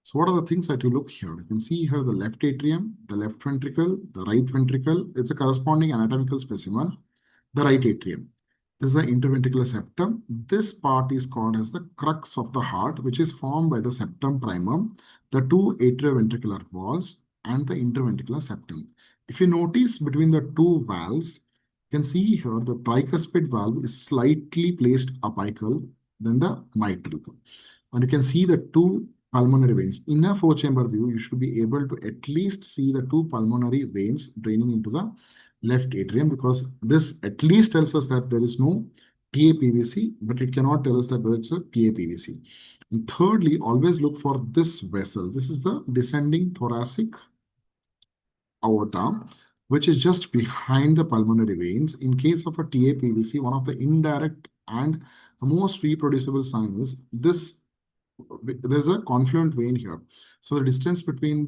So what are the things that you look here? You can see here the left atrium, the left ventricle, the right ventricle. It's a corresponding anatomical specimen. The right atrium. This is the interventricular septum. This part is called as the crux of the heart, which is formed by the septum primum, the two atrioventricular walls, and the interventricular septum. If you notice between the two valves, you can see here the tricuspid valve is slightly placed apical than the mitral. And you can see the two pulmonary veins. In a four-chamber view, you should be able to at least see the two pulmonary veins draining into the left atrium, because this at least tells us that there is no TAPVC, but it cannot tell us that whether it's a TAPVC. And thirdly, always look for this vessel. This is the descending thoracic aorta, which is just behind the pulmonary veins. In case of a TAPVC, one of the indirect and the most reproducible sign is this there's a confluent vein here. So the distance between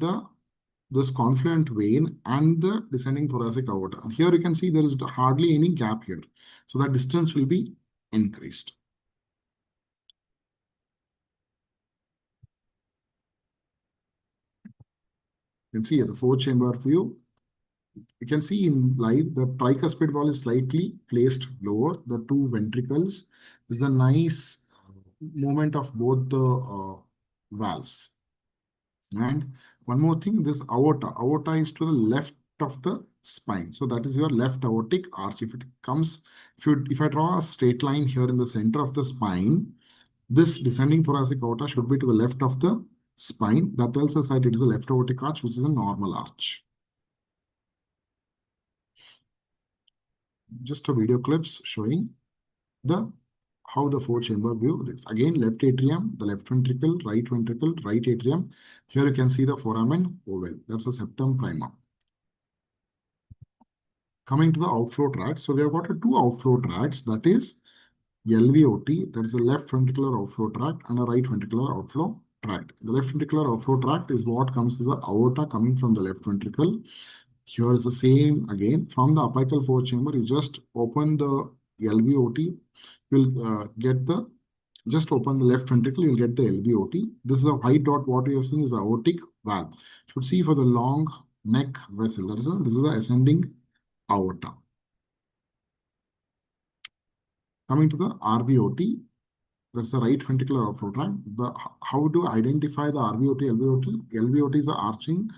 this confluent vein and the descending thoracic aorta. Here you can see there is hardly any gap here. So that distance will be increased. You can see the four-chamber view. You can see in live, the tricuspid wall is slightly placed lower, the two ventricles. There's a nice movement of both the valves. And one more thing, this aorta is to the left of the spine. So that is your left aortic arch. If it comes, if I draw a straight line here in the center of the spine, this descending thoracic aorta should be to the left of the spine. That tells us that it is a left aortic arch, which is a normal arch. Just a video clips showing how the four-chamber view is. Again, left atrium, the left ventricle, right atrium. Here you can see the foramen oval. That's the septum prima. Coming to the outflow tract. So we have got two outflow tracts. That is LVOT, that is the left ventricular outflow tract, and a right ventricular outflow tract. The left ventricular outflow tract is what comes as the aorta coming from the left ventricle. Here is the same again. From the apical four-chamber, you just open the LVOT. You'll get the, just open the left ventricle, you'll get the LVOT. This is a white dot, what you're seeing is the aortic valve. You should see for the long neck vessel, this is the ascending aorta. Coming to the RVOT, that's the right ventricular outflow tract. How to identify the RVOT, LVOT? LVOT is a arching,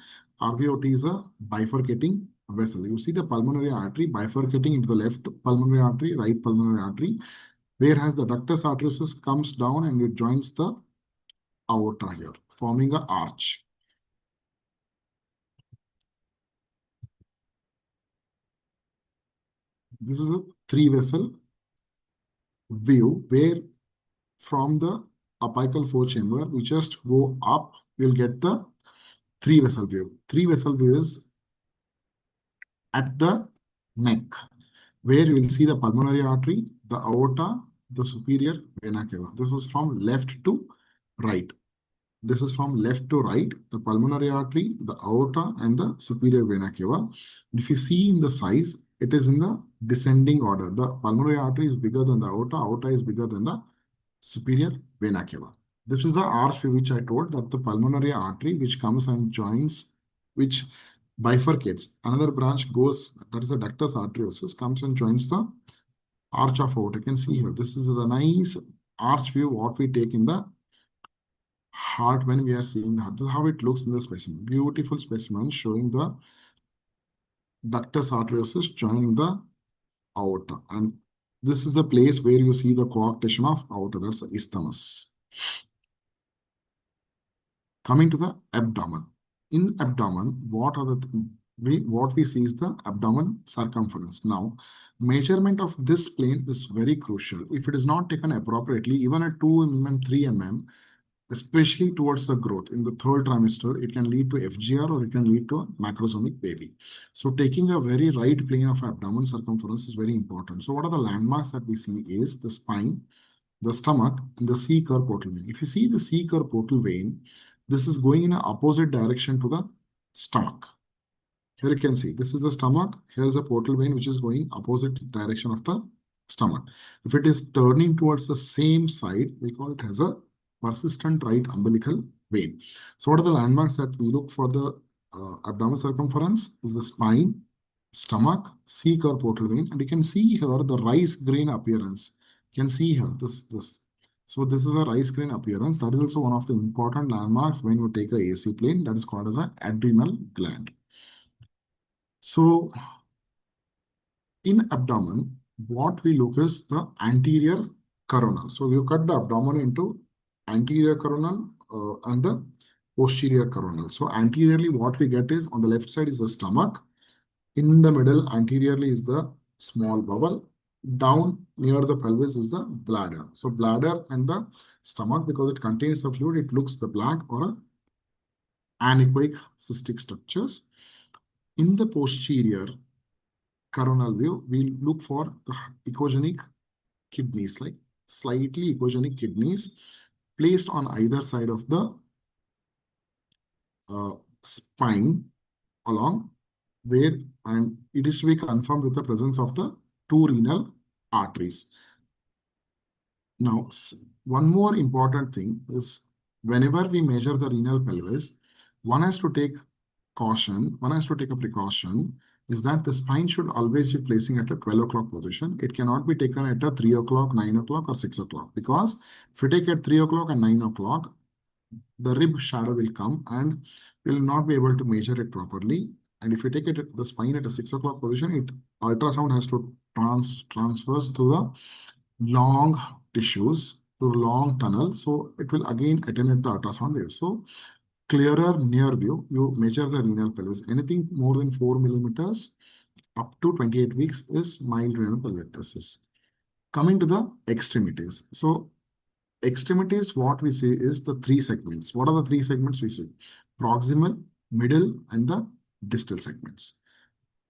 RVOT is a bifurcating vessel. You see the pulmonary artery bifurcating into the left pulmonary artery, right pulmonary artery, whereas the ductus arteriosus comes down and it joins the aorta here, forming an arch. This is a three-vessel view where from the apical four-chamber, we just go up, we'll get the three-vessel view. Three-vessel view is at the neck, where you will see the pulmonary artery, the aorta, the superior vena cava. This is from left to right. This is from left to right, the pulmonary artery, the aorta, and the superior vena cava. If you see in the size, it is in the descending order. The pulmonary artery is bigger than the aorta, aorta is bigger than the superior vena cava. This is the arch which I told, that the pulmonary artery which comes and joins, which bifurcates. Another branch goes, that is the ductus arteriosus, comes and joins the arch of aorta. You can see here, this is the nice arch view what we take in the heart when we are seeing the heart. This is how it looks in the specimen. Beautiful specimen showing the ductus arteriosus joining the aorta. And this is the place where you see the coarctation of aorta. That's the isthmus. Coming to the abdomen. In abdomen, what we see is the abdomen circumference. Now, measurement of this plane is very crucial. If it is not taken appropriately, even at 2 mm, 3 mm, especially towards the growth in the third trimester, it can lead to FGR or it can lead to a macrosomic baby. So taking a very right plane of abdomen circumference is very important. So what are the landmarks that we see is the spine, the stomach, and the C-curve portal vein. If you see the C-curve portal vein, this is going in an opposite direction to the stomach. Here you can see, this is the stomach, here is a portal vein which is going opposite direction of the stomach. If it is turning towards the same side, we call it as a persistent right umbilical vein. So what are the landmarks that we look for the abdominal circumference? Is the spine, stomach, C-curve portal vein, and you can see here the rice grain appearance. You can see here this. So this is a rice grain appearance. That is also one of the important landmarks when you take a AC plane. That is called as an adrenal gland. So in abdomen, what we look is the anterior coronal. So we cut the abdomen into anterior coronal and the posterior coronal. So anteriorly, what we get is on the left side is the stomach. In the middle, anteriorly is the small bowel. Down near the pelvis is the bladder. So bladder and the stomach, because it contains the fluid, it looks the black or a anechoic cystic structures. In the posterior coronal view, we look for the echogenic kidneys, like slightly echogenic kidneys. placed on either side of the spine along where, and it is to be confirmed with the presence of the two renal arteries. Now, one more important thing is whenever we measure the renal pelvis, one has to take a precaution is that the spine should always be placing at a 12 o'clock position. It cannot be taken at a 3 o'clock, 9 o'clock, or 6 o'clock, because if you take at 3 o'clock and 9 o'clock, the rib shadow will come and will not be able to measure it properly. And if you take it at the spine at a 6 o'clock position, ultrasound has to transverse to the long tissues, to long tunnel. So it will again attenuate the ultrasound wave. So clearer near view, you measure the renal pelvis. Anything more than 4 millimeters up to 28 weeks is mild renal pelvitis. Coming to the extremities. So extremities, what we see is the three segments. What are the three segments we see? Proximal, middle, and the distal segments.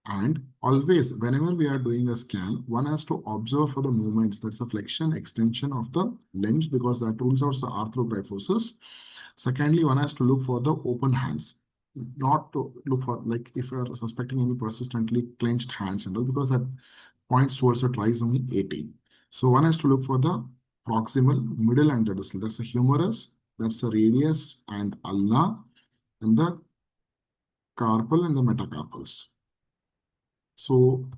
And always, whenever we are doing a scan, one has to observe for the movements. That's a flexion, extension of the limbs, because that rules out the arthrogryphosis. Secondly, one has to look for the open hands, not to look for, like, if you are suspecting any persistently clenched hands and all, because that points towards a trisomy 18. So one has to look for the proximal, middle, and the distal. That's the humerus, that's the radius and ulna, and the carpal and the metacarpals. So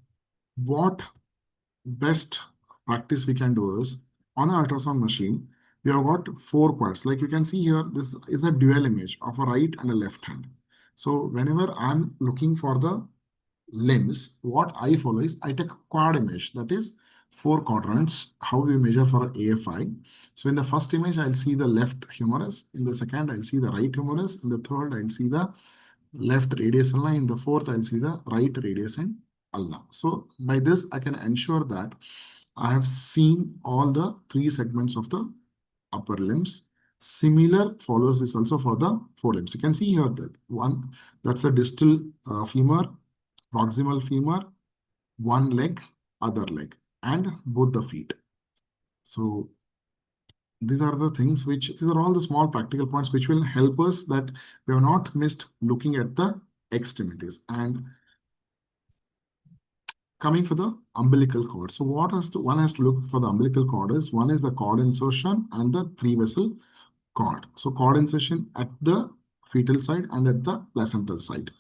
what best practice we can do is, on an ultrasound machine, we have got 4 quads. Like you can see here, this is a dual image of a right and a left hand. So whenever I'm looking for the limbs, what I follow is I take a quad image, that is 4 quadrants, how we measure for AFI. So in the first image, I'll see the left humerus. In the second, I'll see the right humerus. In the third, I'll see the left radius ulna. In the fourth, I'll see the right radius and ulna. So by this, I can ensure that I have seen all the 3 segments of the upper limbs. Similar follows this also for the forelimbs. You can see here that one, that's a distal femur, proximal femur, one leg, other leg, and both the feet. So these are the things these are all the small practical points which will help us that we have not missed looking at the extremities. And coming for the umbilical cord. So one has to look for the umbilical cord is, one is the cord insertion and the 3-vessel cord. So cord insertion at the fetal side and at the placental side.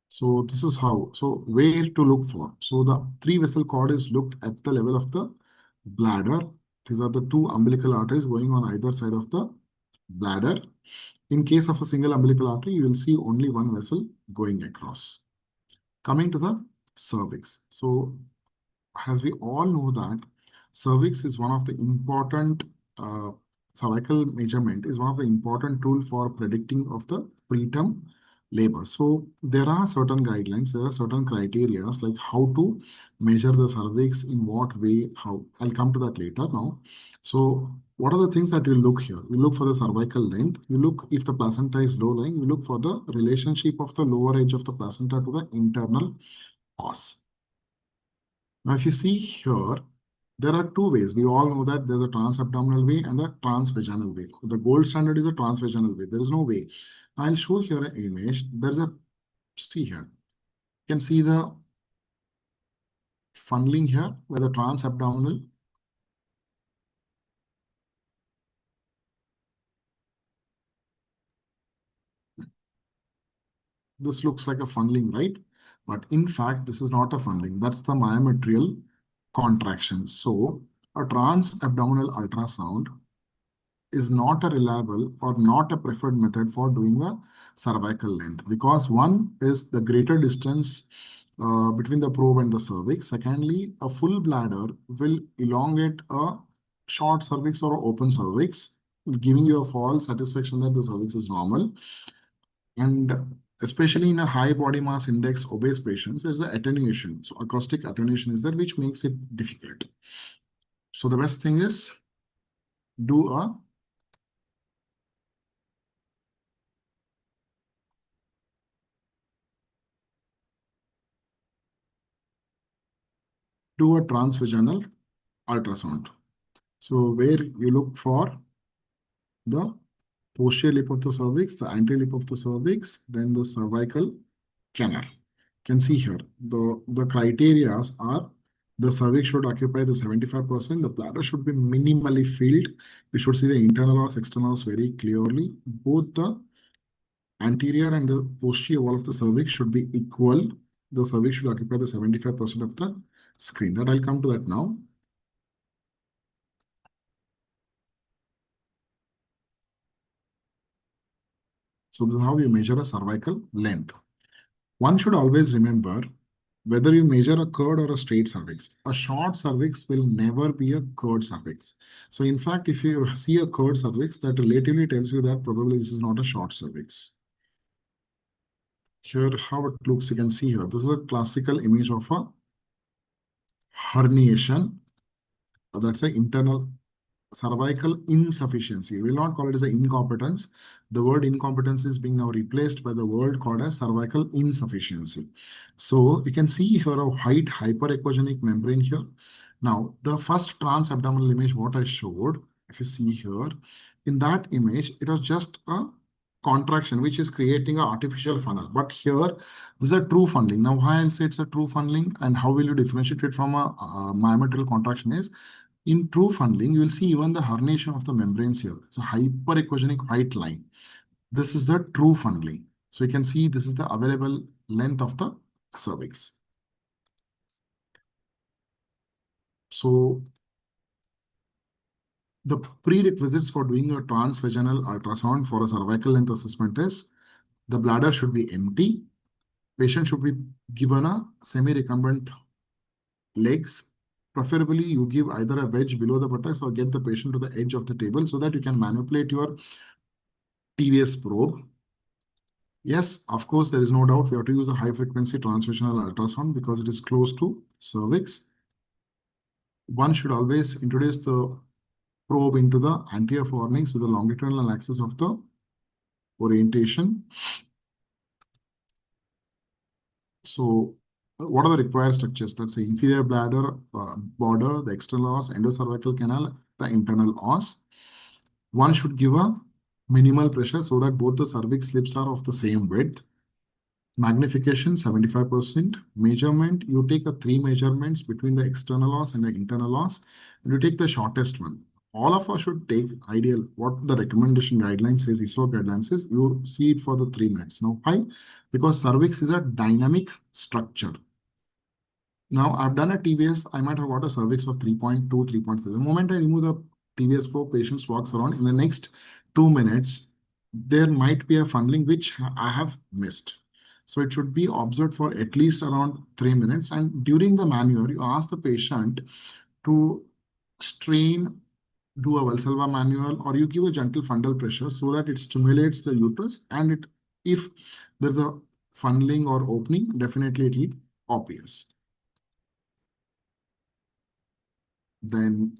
So this is how, so where to look for. So the 3-vessel cord is looked at the level of the bladder. These are the 2 umbilical arteries going on either side of the bladder. In case of a single umbilical artery, you will see only one vessel going across. Coming to the cervix. So as we all know that cervix is one of the important cervical measurement is one of the important tool for predicting of the preterm labor. So there are certain guidelines, there are certain criteria like how to measure the cervix, in what way, how. I'll come to that later now. So what are the things that you look here? You look for the cervical length. You look if the placenta is low lying. You look for the relationship of the lower edge of the placenta to the internal os. Now, if you see here, there are 2 ways. We all know that there's a transabdominal way and a transvaginal way. The gold standard is a transvaginal way. There is no way. I'll show here an image. See here. You can see the funneling here where the transabdominal. This looks like a funneling, right? But in fact, this is not a funneling. That's the myometrial contraction. So a transabdominal ultrasound is not a reliable or not a preferred method for doing a cervical length, because one is the greater distance between the probe and the cervix. Secondly, a full bladder will elongate a short cervix or open cervix, giving you a false satisfaction that the cervix is normal. And especially in a high body mass index obese patients, there's an attenuation. So acoustic attenuation is there, which makes it difficult. So the best thing is do a do a transvaginal ultrasound. So where you look for the posterior lip of the cervix, the anterior lip of the cervix, then the cervical canal. You can see here, the criteria are the cervix should occupy the 75%, the bladder should be minimally filled. You should see the internal os, external os very clearly. Both the anterior and the posterior wall of the cervix should be equal. The cervix should occupy the 75% of the screen. That I'll come to that now. So this is how you measure a cervical length. One should always remember whether you measure a curved or a straight cervix. A short cervix will never be a curved cervix. So in fact, if you see a curved cervix, that relatively tells you that probably this is not a short cervix. Here, how it looks, you can see here. This is a classical image of a herniation. That's an internal cervical insufficiency. We will not call it as an incompetence. The word incompetence is being now replaced by the word called as cervical insufficiency. So you can see here a white hyperechogenic membrane here. Now, the first transabdominal image, what I showed, if you see here, in that image, it was just a contraction, which is creating an artificial funnel. But here, this is a true funneling. Now, why I'll say it's a true funneling and how will you differentiate it from a myometrial contraction is, in true funneling, you will see even the herniation of the membranes here. It's a hyperechogenic white line. This is the true funneling. So you can see this is the available length of the cervix. So the prerequisites for doing a transvaginal ultrasound for a cervical length assessment is the bladder should be empty. Patient should be given a semi-recumbent legs. Preferably, you give either a wedge below the buttocks or get the patient to the edge of the table so that you can manipulate your TVS probe. Yes, of course, there is no doubt we have to use a high-frequency transvaginal ultrasound because it is close to cervix. One should always introduce the probe into the anterior fornix with the longitudinal axis of the orientation. So what are the required structures? That's the inferior bladder border, the external os, endocervical canal, the internal os. One should give a minimal pressure so that both the cervix slips are of the same width. Magnification 75%. Measurement, you take 3 measurements between the external os and the internal os, and you take the shortest one. All of us should take ideal, what the recommendation guidelines says, ISO guidelines says, you see it for the 3 minutes. Now, why? Because cervix is a dynamic structure. Now, I've done a TVS, I might have got a cervix of 3.2, 3.3. The moment I remove the TVS probe, patient walks around, in the next 2 minutes, there might be a funneling which I have missed. So it should be observed for at least around 3 minutes. And during the maneuver, you ask the patient to strain, do a Valsalva manual, or you give a gentle fundal pressure so that it stimulates the uterus. And it, if there's a funneling or opening, definitely it will obvious. Then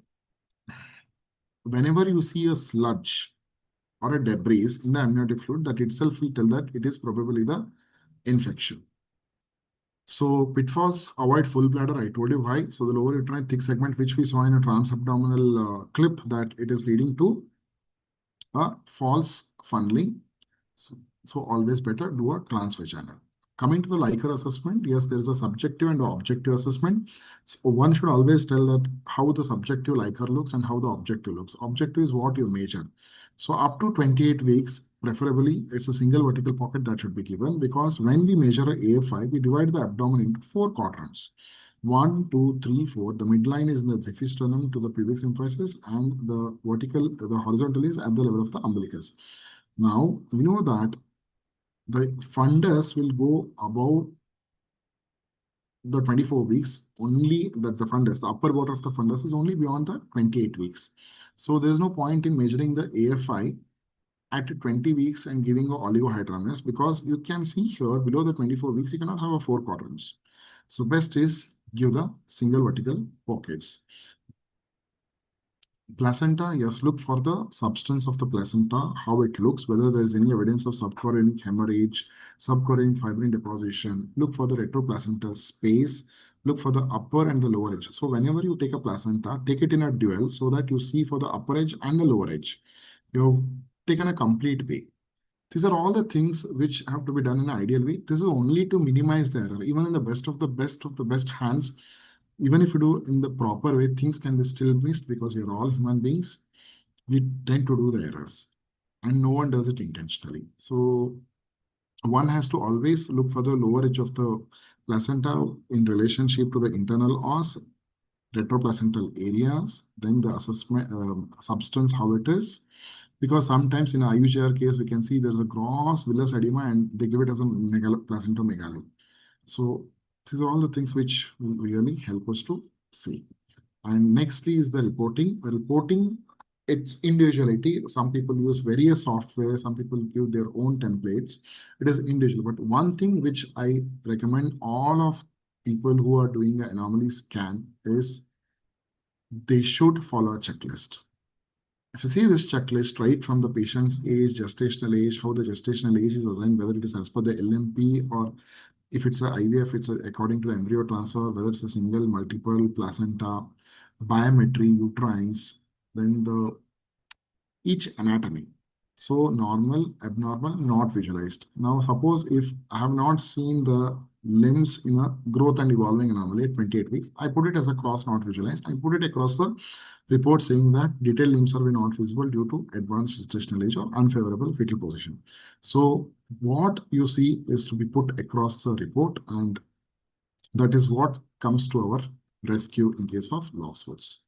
whenever you see a sludge or a debris in the amniotic fluid, that itself will tell that it is probably the infection. So pitfalls, avoid full bladder. I told you why. So the lower uterine thick segment, which we saw in a transabdominal clip, that it is leading to a false funneling. So always better do a transvaginal. Coming to the Likert assessment, yes, there is a subjective and objective assessment. So one should always tell that how the subjective Likert looks and how the objective looks. Objective is what you measure. So up to 28 weeks, preferably, it's a single vertical pocket that should be given, because when we measure a AFI, we divide the abdomen into 4 quadrants. 1, 2, 3, 4. The midline is in the xiphisternum to the pubic symphysis, and the horizontal is at the level of the umbilicus. Now, we know that the fundus will go above the 24 weeks, only that the fundus, the upper border of the fundus is only beyond the 28 weeks. So there is no point in measuring the AFI at 20 weeks and giving a oligohydramnios, because you can see here below the 24 weeks, you cannot have a 4 quadrants. So best is give the single vertical pockets. Placenta, yes, look for the substance of the placenta, how it looks, whether there is any evidence of subchorionic hemorrhage, subchorionic fibrin deposition. Look for the retroplacental space. look for the upper and the lower edge. So whenever you take a placenta, take it in a dual so that you see for the upper edge and the lower edge. You have taken a complete way. These are all the things which have to be done in an ideal way. This is only to minimize the error. Even in the best of the best hands, even if you do in the proper way, things can be still missed because we are all human beings. We tend to do the errors and no one does it intentionally. So one has to always look for the lower edge of the placenta in relationship to the internal os, retroplacental areas, then the assessment substance, how it is. Because sometimes in a IUGR case, we can see there's a gross villus edema and they give it as a placentomegaly. So these are all the things which will really help us to see. And nextly is the reporting. The reporting, it's individuality. Some people use various software, some people give their own templates. It is individual. But one thing which I recommend all of people who are doing an anomaly scan is they should follow a checklist. If you see this checklist right from the patient's age, gestational age, how the gestational age is assigned, whether it is as per the LMP or if it's a IVF, it's according to the embryo transfer, whether it's a single, multiple, placenta, biometry, uterines, then the each anatomy. So normal, abnormal, not visualized. Now suppose if I have not seen the limbs in a growth and evolving anomaly at 28 weeks, I put it as a cross not visualized. I put it across the report saying that detailed limbs are not visible due to advanced gestational age or unfavorable fetal position. So what you see is to be put across the report, and that is what comes to our rescue in case of lawsuits.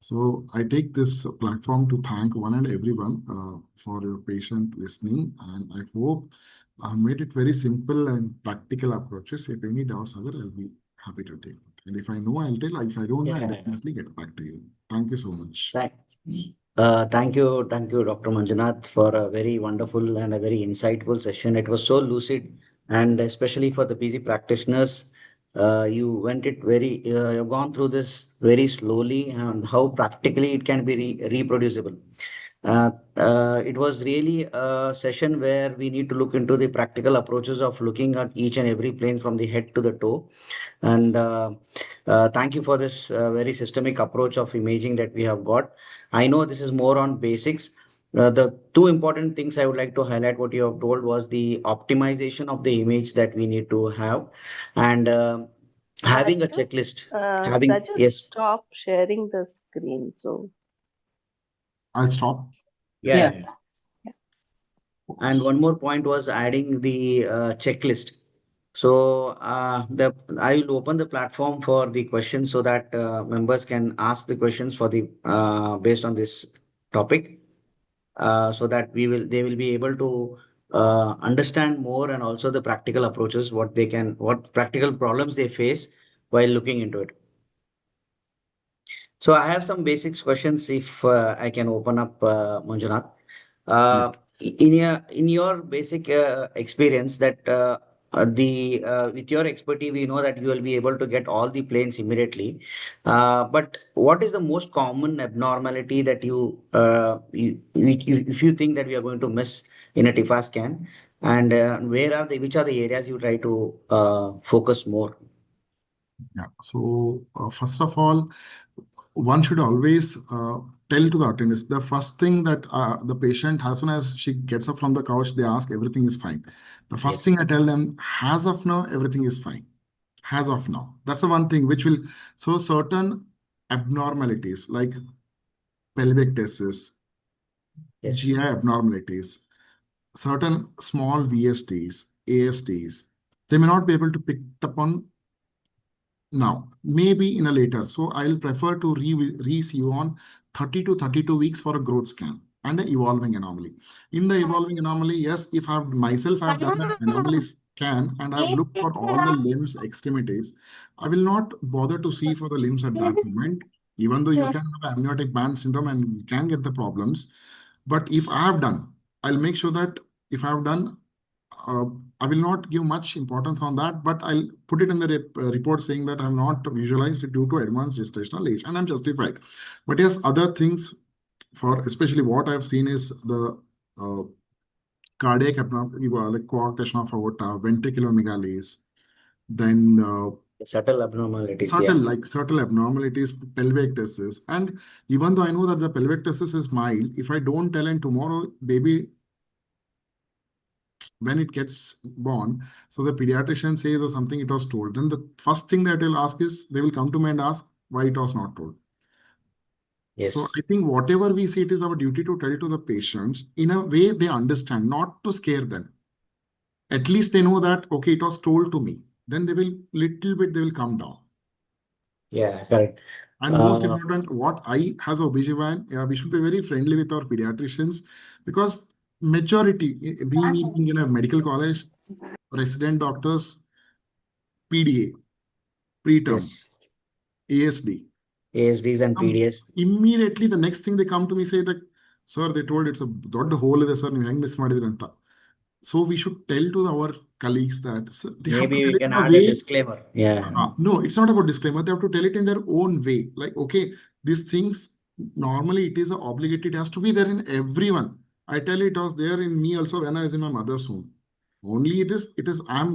So I take this platform to thank one and everyone for your patient listening, and I hope I made it very simple and practical approaches. If any doubts are there, I'll be happy to take it. And if I know, I'll tell. If I don't know, I'll definitely get back to you. Thank you so much. Thank you, Dr. Manjunath, for a very wonderful and a very insightful session. It was so lucid, and especially for the busy practitioners, you went it very, you've gone through this very slowly, and how practically it can be reproducible. It was really a session where we need to look into the practical approaches of looking at each and every plane from the head to the toe. And thank you for this very systemic approach of imaging that we have got. I know this is more on basics. The two important things I would like to highlight what you have told was the optimization of the image that we need to have, and having a checklist. Raju, Yes. stop sharing the screen. So I'll stop. Yeah. And one more point was adding the checklist. So I will open the platform for the questions so that members can ask the questions for the based on this topic, so that they will be able to understand more, and also the practical approaches, what practical problems they face while looking into it. So I have some basics questions if I can open up, Manjunath. In your basic experience, that with your expertise, we know that you will be able to get all the planes immediately. But what is the most common abnormality that if you think that we are going to miss in a TIFFA scan, and which are the areas you try to focus more? Yeah. So first of all, one should always tell to the attendants the first thing that the patient, as soon as she gets up from the couch, they ask everything is fine. The first thing I tell them, as of now, everything is fine. As of now. That's the one thing which will, so certain abnormalities like pelvic tests, GI abnormalities, certain small VSTs, ASTs, they may not be able to pick up on now, maybe in a later. So I'll prefer to re-see you on 30 to 32 weeks for a growth scan and an evolving anomaly. In the evolving anomaly, yes, if I've done an anomaly scan and I've looked for all the limbs, extremities, I will not bother to see for the limbs at that moment, even though you can have amniotic band syndrome and you can get the problems. But if I have done, I'll make sure that if I have done, I will not give much importance on that, but I'll put it in the report saying that I'm not visualized it due to advanced gestational age, and I'm justified. But yes, other things, for especially what I've seen is the cardiac abnormality, like coarctation of aorta, ventriculomegalies, then Subtle abnormalities, subtle, yeah. like subtle abnormalities, pelvic tests. And even though I know that the pelvic test is mild, if I don't tell and tomorrow baby when it gets born, so the pediatrician says or something it was told, then the first thing that they'll ask is they will come to me and ask why it was not told. So Yes. I think whatever we say, it is our duty to tell to the patients in a way they understand, not to scare them. At least they know that, okay, it was told to me. Then they will, little bit, they will come down. Yeah, correct. And most important, what I, as a OBGYN, we should be very friendly with our pediatricians because majority, we being in a medical college, resident doctors, PDA, preterm, Yes. ASD. ASDs and PDS. Immediately, the next thing they come to me say that, sir, they told it's a dot hole ಇದೆ sir, ನೀವು ಹೆಂಗ್ miss ಮಾಡಿದ್ರಿ ಅಂತ. So we should tell to our colleagues that they have to Maybe tell we it can in a add a way. disclaimer. Yeah. No, it's not about disclaimer. They have to tell it in their own way. Like, okay, these things normally it is obligatory. It has to be there in everyone. I tell you, it was there in me also when I was in my mother's home. Only I'm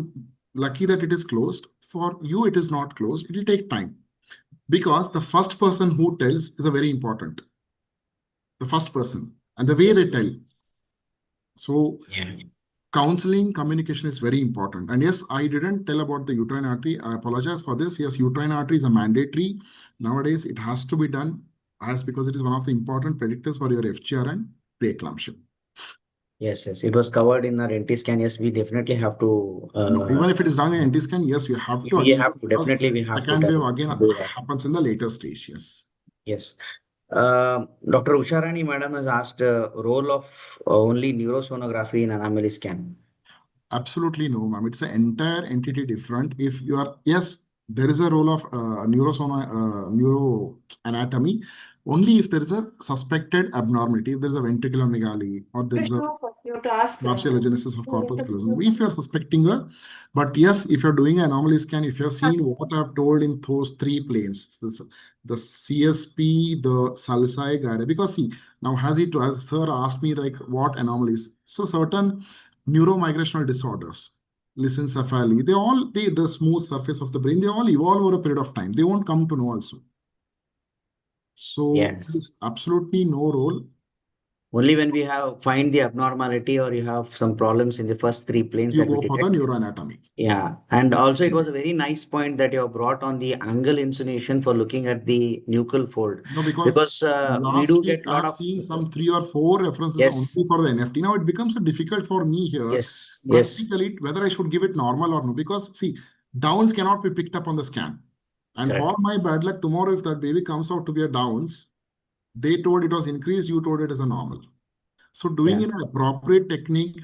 lucky that it is closed. For you, it is not closed. It will take time because the first person who tells is a very important. The first person and the way Yes. they tell. So Yeah. counseling communication is very important. And yes, I didn't tell about the uterine artery. I apologize for this. Yes, uterine artery is a mandatory. Nowadays, it has to be done as because it is one of the important predictors for your FGR and preeclampsia. Yes, yes. It was covered in our NT scan. Yes, we definitely have to. No, even if it is done in NT scan, yes, you have to We again have to because definitely we have to second wave again do that. happens in the later stage. Yes. Yes. Dr. Usharani madam has asked role of only neurosonography in anomaly scan. Absolutely no, ma'am. It's an entire entity different. If you are, yes, there is a role of neuroanatomy only if there is a suspected abnormality. If there is a ventricular megaly or there is a partial agenesis of corpus callosum. If you are suspecting but yes, if you're doing an anomaly scan, if you've seen what I've told in those three planes, the CSP, the sulci gyre, because see, now as sir asked me like what anomalies. So certain neuromigrational disorders, lissencephaly, the smooth surface of the brain, they all evolve over a period of time. They won't come to know also. So Yeah. there is absolutely no role. Only when we find the abnormality or you have some problems in the first three planes You that we go for the detect. neuroanatomy. Yeah, and also it was a very nice point that you have brought on the angle insinuation for looking at the nuchal fold. No, because Because we last do week get a lot I've of seen some 3 or 4 references yes, only for the NFT. Now it becomes difficult for me here yes, yes, practically whether I should give it normal or no. Because see, downs cannot be picked up on the scan. And correct. for my bad luck, tomorrow if that baby comes out to be a downs, they told it was increased, you told it is a normal. So doing Yeah. an appropriate technique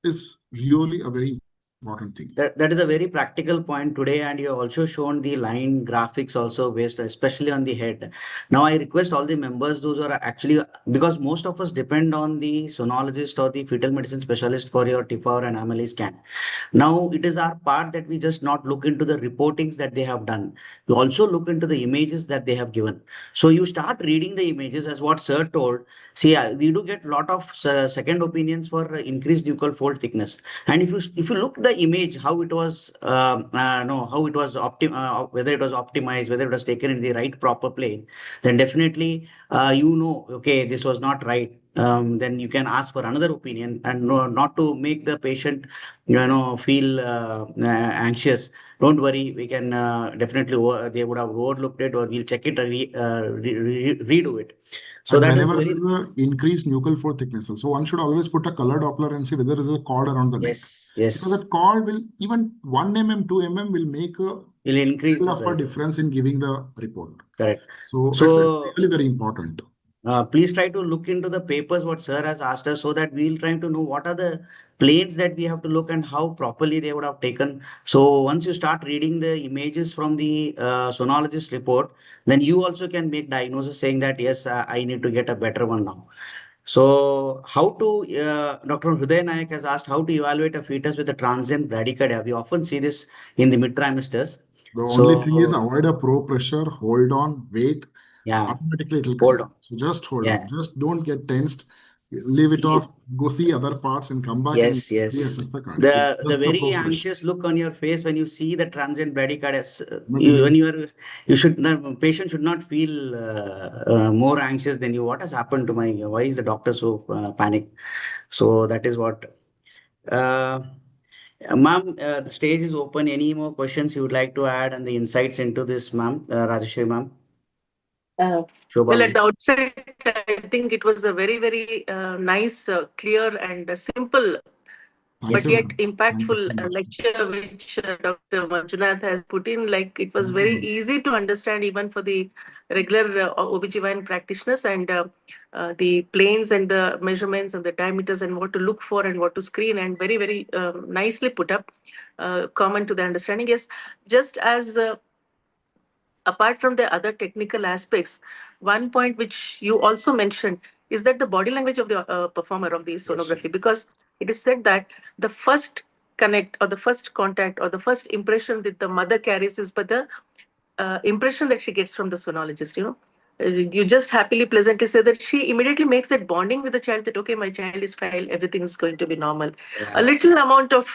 is really a very important thing. That is a very practical point today, and you have also shown the line graphics also based, especially on the head. Now, I request all the members, those who are actually, because most of us depend on the sonologist or the fetal medicine specialist for your TIFFA or an anomaly scan. Now, it is our part that we just not look into the reportings that they have done. You also look into the images that they have given. So you start reading the images as what Sir told. See, we do get a lot of second opinions for increased nuchal fold thickness. And if you look the image, how it was, no, how it was whether it was optimized, whether it was taken in the right proper plane, then definitely okay, this was not right. Then you can ask for another opinion and no, not to make the patient feel anxious. Don't worry, we can definitely they would have overlooked it or we'll check it and redo it. So And that is whenever very there is an increased nuchal fold thickness, so one should always put a color Doppler and see whether there is a cord around the neck. yes, Because yes, that cord will, even 1 mm, 2 mm will make a will increase the of a size. difference in giving the report. Correct. So it's So really very important. please try to look into the papers what sir has asked us so that we'll try to know what are the planes that we have to look and how properly they would have taken. So once you start reading the images from the sonologist report, then you also can make diagnosis saying that yes, I need to get a better one now. So how to, Dr. Hriday Nayak has asked how to evaluate a fetus with a transient bradycardia. We often see this in the mid trimesters. The only thing is So avoid a pro pressure, hold on, wait. yeah, Automatically it will come hold down. on. So just hold Yeah. on. Just don't get tensed. leave it off, go see other parts and come back and Yes, yes. reassess the card. The Just the very progress. anxious look on your face when you see the transient bradycardia, But when the patient should not feel more anxious than you. What has happened to my? Why is the doctor so panicked? So that is what. Uh, Ma'am, the stage is open. Any more questions you would like to add and the insights into this, ma'am, Rajeshri, ma'am, Shobha, Well, at ma'am? the outset, I think it was a very, very nice, clear, and simple, thank but you, yet ma'am. Thank you impactful so much. lecture which Dr. Manjunath has put in. Like, it was very easy to understand even for the regular OBGYN practitioners, and the planes and the measurements and the diameters and what to look for and what to screen, and very, very nicely put up, common to the understanding. Yes, just as apart from the other technical aspects, one point which you also mentioned is that the body language of the performer of the Yes, sonography, because it is said that the first connect or the first contact or the first impression that the mother carries is but the impression that she gets from the sonologist. You just happily, pleasantly say that she immediately makes that bonding with the child that, okay, my child is fine, everything is going to be normal. A yeah. little amount of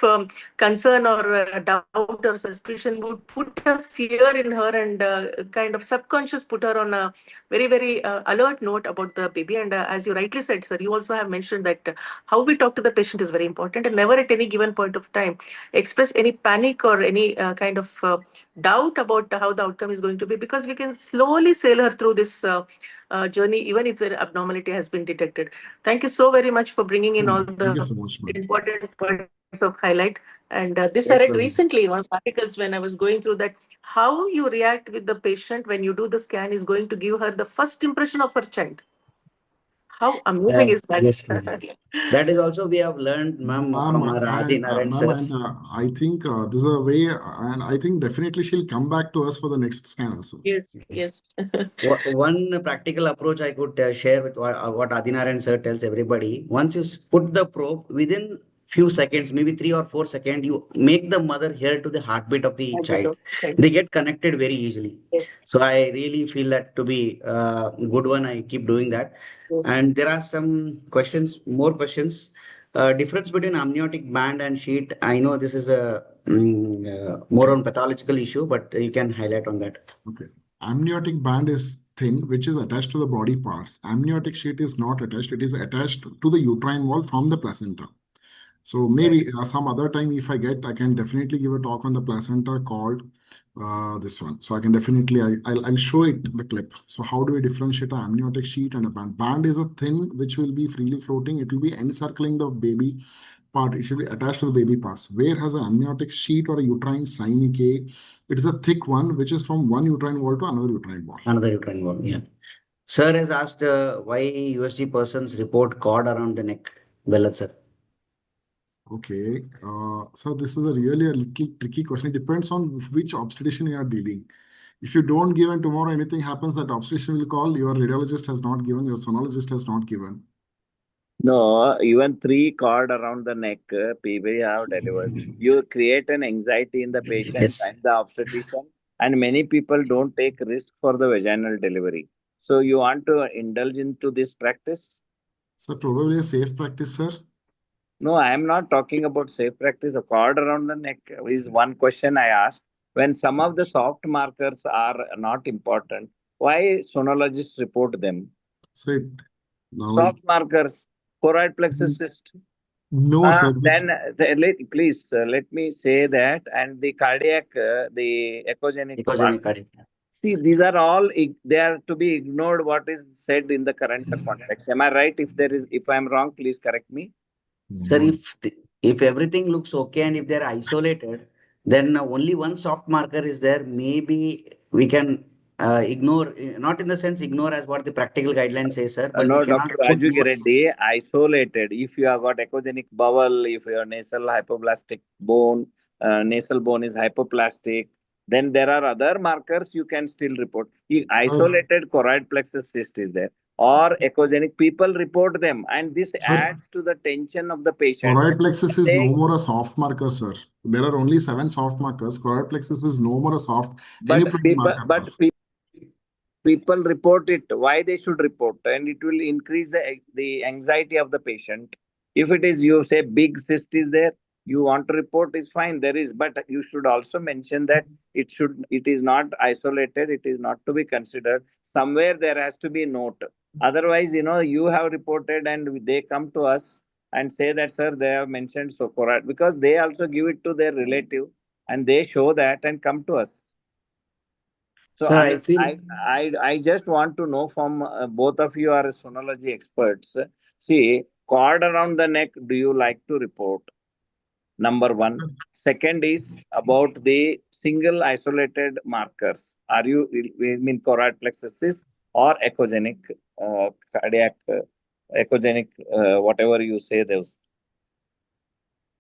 concern or doubt or suspicion would put a fear in her and kind of subconscious put her on a very, very alert note about the baby. And as you rightly said, sir, you also have mentioned that how we talk to the patient is very important, and never at any given point of time express any panic or any kind of doubt about how the outcome is going to be, because we can slowly sail her through this journey even if the abnormality has been detected. Thank you so very much for bringing in all Thank you the so much, ma'am. important points of highlight. And this I Yes, read ma'am. recently in one of the articles when I was going through that how you react with the patient when you do the scan is going to give her the first impression of her child. How amazing is that? Yes, ma'am. That is also we have learned, ma'am, Ma'am, from our Adi Narayan ma'am, and sirs. I think this is a way, and I think definitely she'll come back to us for the next scan also. Yes, yes. One practical approach I could share with what Adinarayan sir tells everybody. Once you put the probe within few seconds, maybe 3 or 4 seconds, you make the mother hear to the heartbeat of the child. They get connected very easily. Yes, So I really feel that to be a good one. I keep doing that. yes. And there are some questions, more questions. Difference between amniotic band and sheet. I know this is a more on pathological issue, but you can highlight on that. Okay. Amniotic band is thin, which is attached to the body parts. Amniotic sheet is not attached. It is attached to the uterine wall from the placenta. So maybe some other time, if I get, I can definitely give a talk on the placenta called this one. So I can definitely, I'll show it the clip. So how do we differentiate an amniotic sheet and a band? Band is a thin, which will be freely floating. It will be encircling the baby part. It should be attached to the baby parts. Where has an amniotic sheet or a uterine synec? It is a thick one, which is from one uterine wall to another uterine wall. Another uterine wall. Yeah. Sir has asked why USG persons report cord around the neck. Well, sir. Okay, so this is a really a little tricky question. It depends on which obstetrician you are dealing. If you don't give and tomorrow anything happens, that obstetrician will call, your radiologist has not given, your sonologist has not given. No, even three cord around the neck, people have delivered. You create an anxiety in the patient Yes. and the obstetrician, and many people don't take risk for the vaginal delivery. So you want to indulge into this practice? So probably a safe practice, sir. No, I am not talking about safe practice. A cord around the neck is one question I asked. When some of the soft markers are not important, why sonologists report them? So it, now it, Soft markers, choroid plexus cyst. no, sir. Please let me say that, and the cardiac, the echogenic part. Ecogenic cardiac. See, these are all they are to be ignored. What is said in the current context? Am I right? If I am wrong, please correct me. Sir, No. if everything looks okay and if they're isolated, then only one soft marker is there. Maybe we can ignore, not in the sense ignore as what the practical guidelines say, sir, but we No, cannot Dr. put Raju more Gireddy, stress. isolated. If you have got echogenic bowel, if your nasal hypoplastic bone, nasal bone is hypoplastic, then there are other markers you can still report. Sir, Isolated choroid plexus cyst is there, or echogenic, people report them, and this sir, adds to the tension of the patient. choroid plexus is no They, more a soft marker, sir. There are only 7 soft markers. Choroid plexus is no more a soft, any but protein people, marker but plus. people report it, why they should report, and it will increase the anxiety of the patient. If it is, you say, big cyst is there, you want to report, is fine, there is, but you should also mention that it is not isolated, it is not to be considered. Somewhere there has to be a note. Otherwise, you have reported and they come to us and say that, sir, they have mentioned Socorat, because they also give it to their relative and they show that and come to us. So Sir, I feel I just want to know from both of you are sonology experts. See, cord around the neck, do you like to report? Number one. Second is about the single isolated markers. Are you, I mean, choroid plexus or echogenic, cardiac, echogenic, whatever you say those?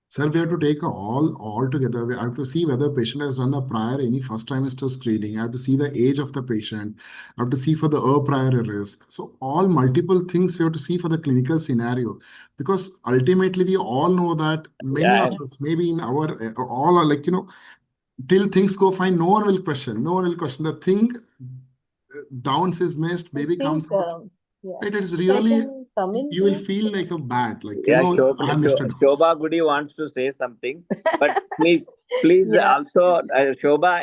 Sir, we have to take all together. We have to see whether patient has done a prior any first trimester screening. I have to see the age of the patient. I have to see for the prior risk. So all multiple things we have to see for the clinical scenario, because ultimately we all know that many of us, maybe in our all are like, till things go fine, no one will question. No one will question the thing. Downs is missed, I baby think, comes out. yeah. It is If I really, can come in you will here. feel like a bad, like, Yeah, I missed a dose. Shobha Gudi wants to say something, but please Yeah. also, Shobha,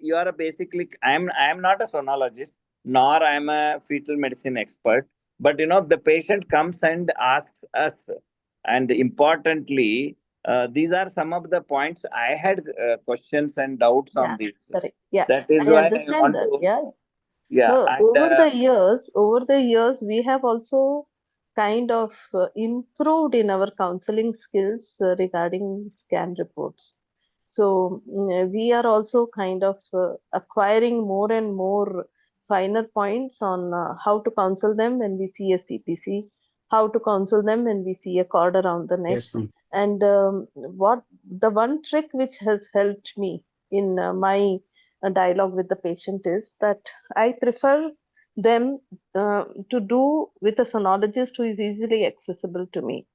you are basically, I am not a sonologist, nor I am a fetal medicine expert, but the patient comes and asks us, and importantly, these are some of the points I had questions and doubts on Yeah, this. correct. Yeah, That is I why I understand want that. to, Yeah. yeah, So and over the years, we have also kind of improved in our counseling skills regarding scan reports. So we are also kind of acquiring more and more finer points on how to counsel them when we see a CPC, how to counsel them when we see a cord around the neck. yes, ma'am. And what the one trick which has helped me in my dialogue with the patient is that I prefer them to do with a sonologist who is easily accessible to me,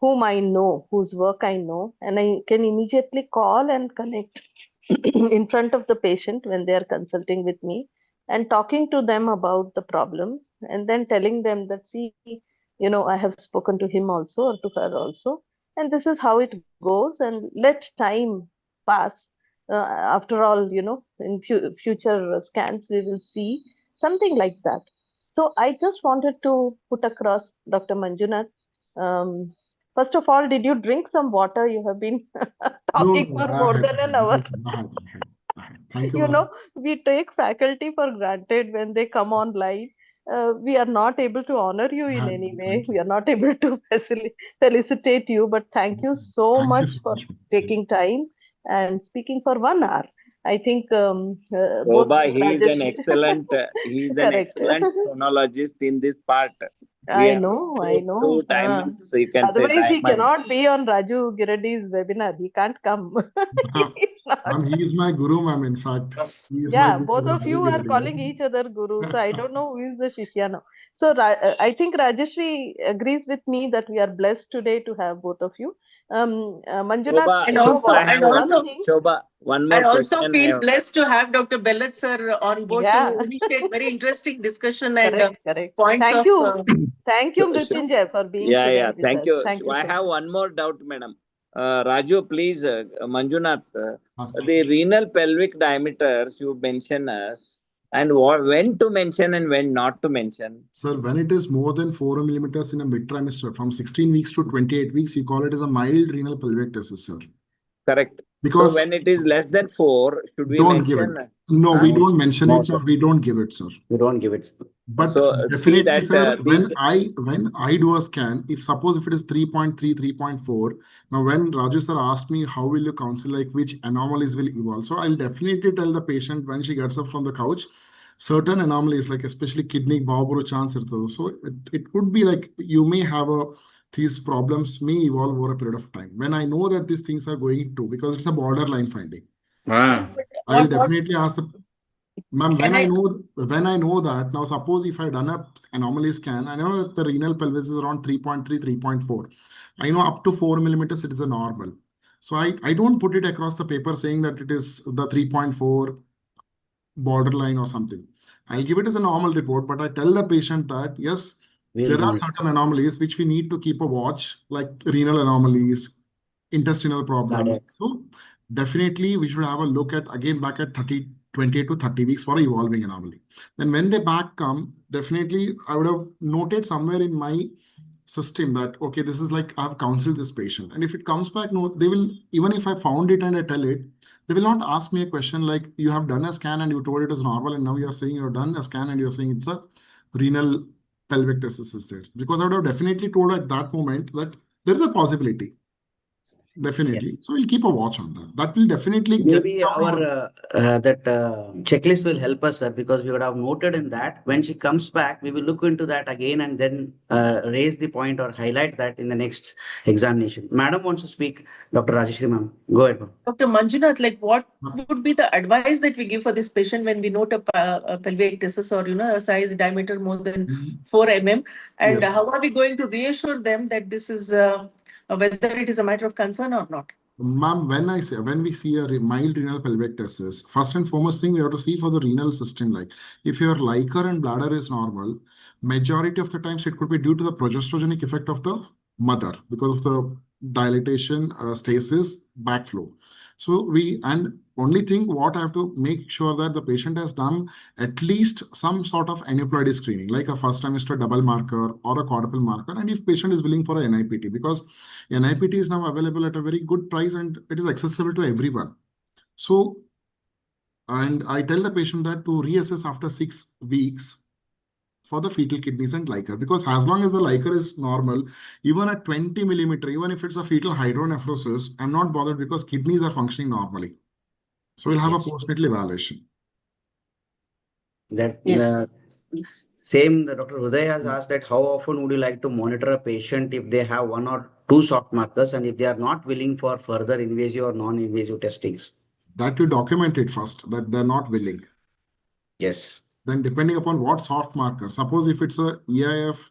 whom I know, whose work I know, and I can immediately call and connect in front of the patient when they are consulting with me and talking to them about the problem, and then telling them that, see, I have spoken to him also or to her also, and this is how it goes, and let time pass. After all, in future scans, we will see something like that. So I just wanted to put across, Dr. Manjunath. Um, First of all, did you drink some water? You have been No, talking no, for I more had, than an hour. I had. Thank you, ma'am. We take faculty for granted when they come online. We are not able to honor you in any way. Thank We you. are not able to felicitate you, but thank you so Thank you much so for much, ma'am. Thank you. taking time and speaking for 1 hour. I think both Shobha, Rajesh, he is an correct. excellent sonologist in this part. We I have know, I two know. timings, you can say Otherwise, he timings. cannot be on Raju Giradi's webinar. He can't come. Ma'am, He's not. he is my guru, ma'am. In fact, he is my Yeah, guru, both of Raju you are Giradi. calling each other guru. So I don't know who is the Shishya now. So I think Rajeshri agrees with me that we are blessed today to have both of you. Manjunath, Shobha, And Shobha, also, I have and one, one also, thing. Shobha, one I more also question. I feel have. blessed to have Dr. Bellet sir on board to Yeah, initiate very interesting discussion and correct, correct. points Thank of you. Thank you, So, Mrityunjay, for being yeah, today yeah. with Thank us. you. Thank you I so have much. one more doubt, madam. Raju, please, Manjunath, Yes. the renal pelvic diameters you mention us, and when to mention and when not to mention. Sir, when it is more than 4 millimeters in a mid trimester, from 16 weeks to 28 weeks, you call it as a mild renal pelvic sir. Correct. So Because when it is less than 4, should we don't give it. mention? No, we Huh? don't mention No, it, sir. or we don't give it, sir. We don't give it. But So see definitely, that sir, these. when I do a scan, if suppose if it is 3.3, 3.4, now when Raju sir asked me how will you counsel, like which anomalies will evolve, so I'll definitely tell the patient when she gets up from the couch, certain anomalies like especially kidney ಬಾಬರು chance ಇರ್ತದೆ. So it could be like you may have these problems may evolve over a period of time. When I know that these things are going to, because it's a borderline finding, Ah, I'll what definitely ask the ma'am, can I when I know that, now suppose if I done a anomaly scan, I know that the renal pelvis is around 3.3, 3.4. I know up to 4 millimeters it is a normal. So I don't put it across the paper saying that it is the 3.4 borderline or something. I'll give it as a normal report, but I tell the patient that yes, We'll there are monitor. certain anomalies which we need to keep a watch, like renal anomalies, intestinal problems. Cardiac. So definitely we should have a look at again back at 28 to 30 weeks for evolving anomaly. Then when they back come, definitely I would have noted somewhere in my system that okay, this is like I've counseled this patient. And if it comes back, no, they will, even if I found it and I tell it, they will not ask me a question like you have done a scan and you told it is normal, and now you're saying you've done a scan and you're saying it's a renal pelvic tesis is there. Because I would have definitely told at that moment that there is a possibility. Definitely. So we'll keep a watch on that. That will definitely get Maybe down our on. that checklist will help us, sir, because we would have noted in that when she comes back, we will look into that again and then raise the point or highlight that in the next examination. Madam wants to speak. Dr. Rajeshri, ma'am, go ahead, ma'am. Dr. Manjunath, like what would be the advice that we give for this patient when we note a pelvic tesis or a size diameter more than 4 mm, and Yes. how are we going to reassure them that this is whether it is a matter of concern or not? Ma'am, when we see a mild renal pelvic tesis, first and foremost thing we have to see for the renal system, like if your liquor and bladder is normal, majority of the times it could be due to the progesterogenic effect of the mother because of the dilatation, stasis, backflow. So and only thing what I have to make sure that the patient has done at least some sort of aneuploidy screening, like a first trimester double marker or a quadruple marker, and if patient is willing for a NIPT, because NIPT is now available at a very good price and it is accessible to everyone. So, and I tell the patient that to reassess after 6 weeks for the fetal kidneys and liquor, because as long as the liquor is normal, even at 20 millimeter, even if it's a fetal hydronephrosis, I'm not bothered because kidneys are functioning normally. So we'll have a Yes. postnatal evaluation. That Yes. same, the Dr. Uday has asked that how often would you like to monitor a patient if they have one or two soft markers and if they are not willing for further invasive or non-invasive testings? That you document it first, that they're not willing. Yes. Then depending upon what soft marker, suppose if it's a EIF,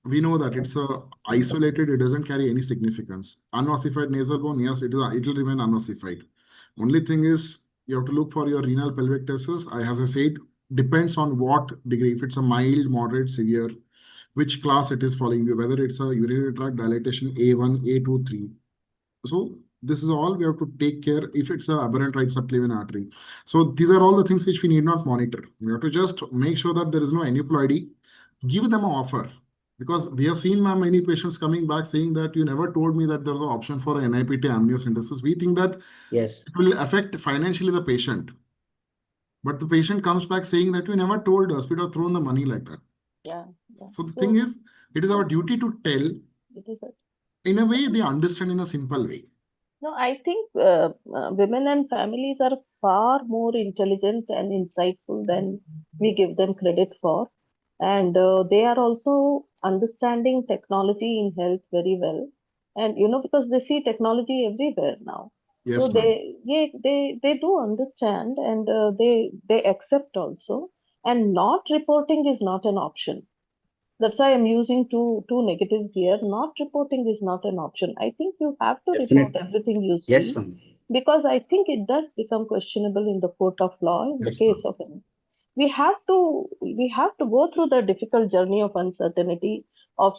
we know that it's a isolated, it doesn't carry any significance. Unossified nasal bone, yes, it will remain unossified. Only thing is you have to look for your renal pelvic tesis. As I said, depends on what degree. If it's a mild, moderate, severe, which class it is falling, whether it's a urinary tract dilatation A1, A2, 3. So this is all we have to take care if it's a aberrant right subclavian artery. So these are all the things which we need not monitor. We have to just make sure that there is no aneuploidy, give them an offer. Because we have seen many patients coming back saying that you never told me that there's an option for a NIPT amniocentesis. We think that Yes. it will affect financially the patient. But the patient comes back saying that you never told us, we'd have thrown the money like that. Yeah. So the thing is, it is our duty to tell It is in a way they understand in a simple way. No, I think women and families are far more intelligent and insightful than we give them credit for. And they are also understanding technology in health very well. And, because they see technology everywhere now. So Yes, ma'am. they do understand and they accept also. And not reporting is not an option. That's why I'm using two negatives here. Not reporting is not an option. I think you have to report Definitely. everything you Yes, see ma'am. because I think it does become questionable in the court of law in the Yes, ma'am. case of an we have to go through the difficult journey of uncertainty of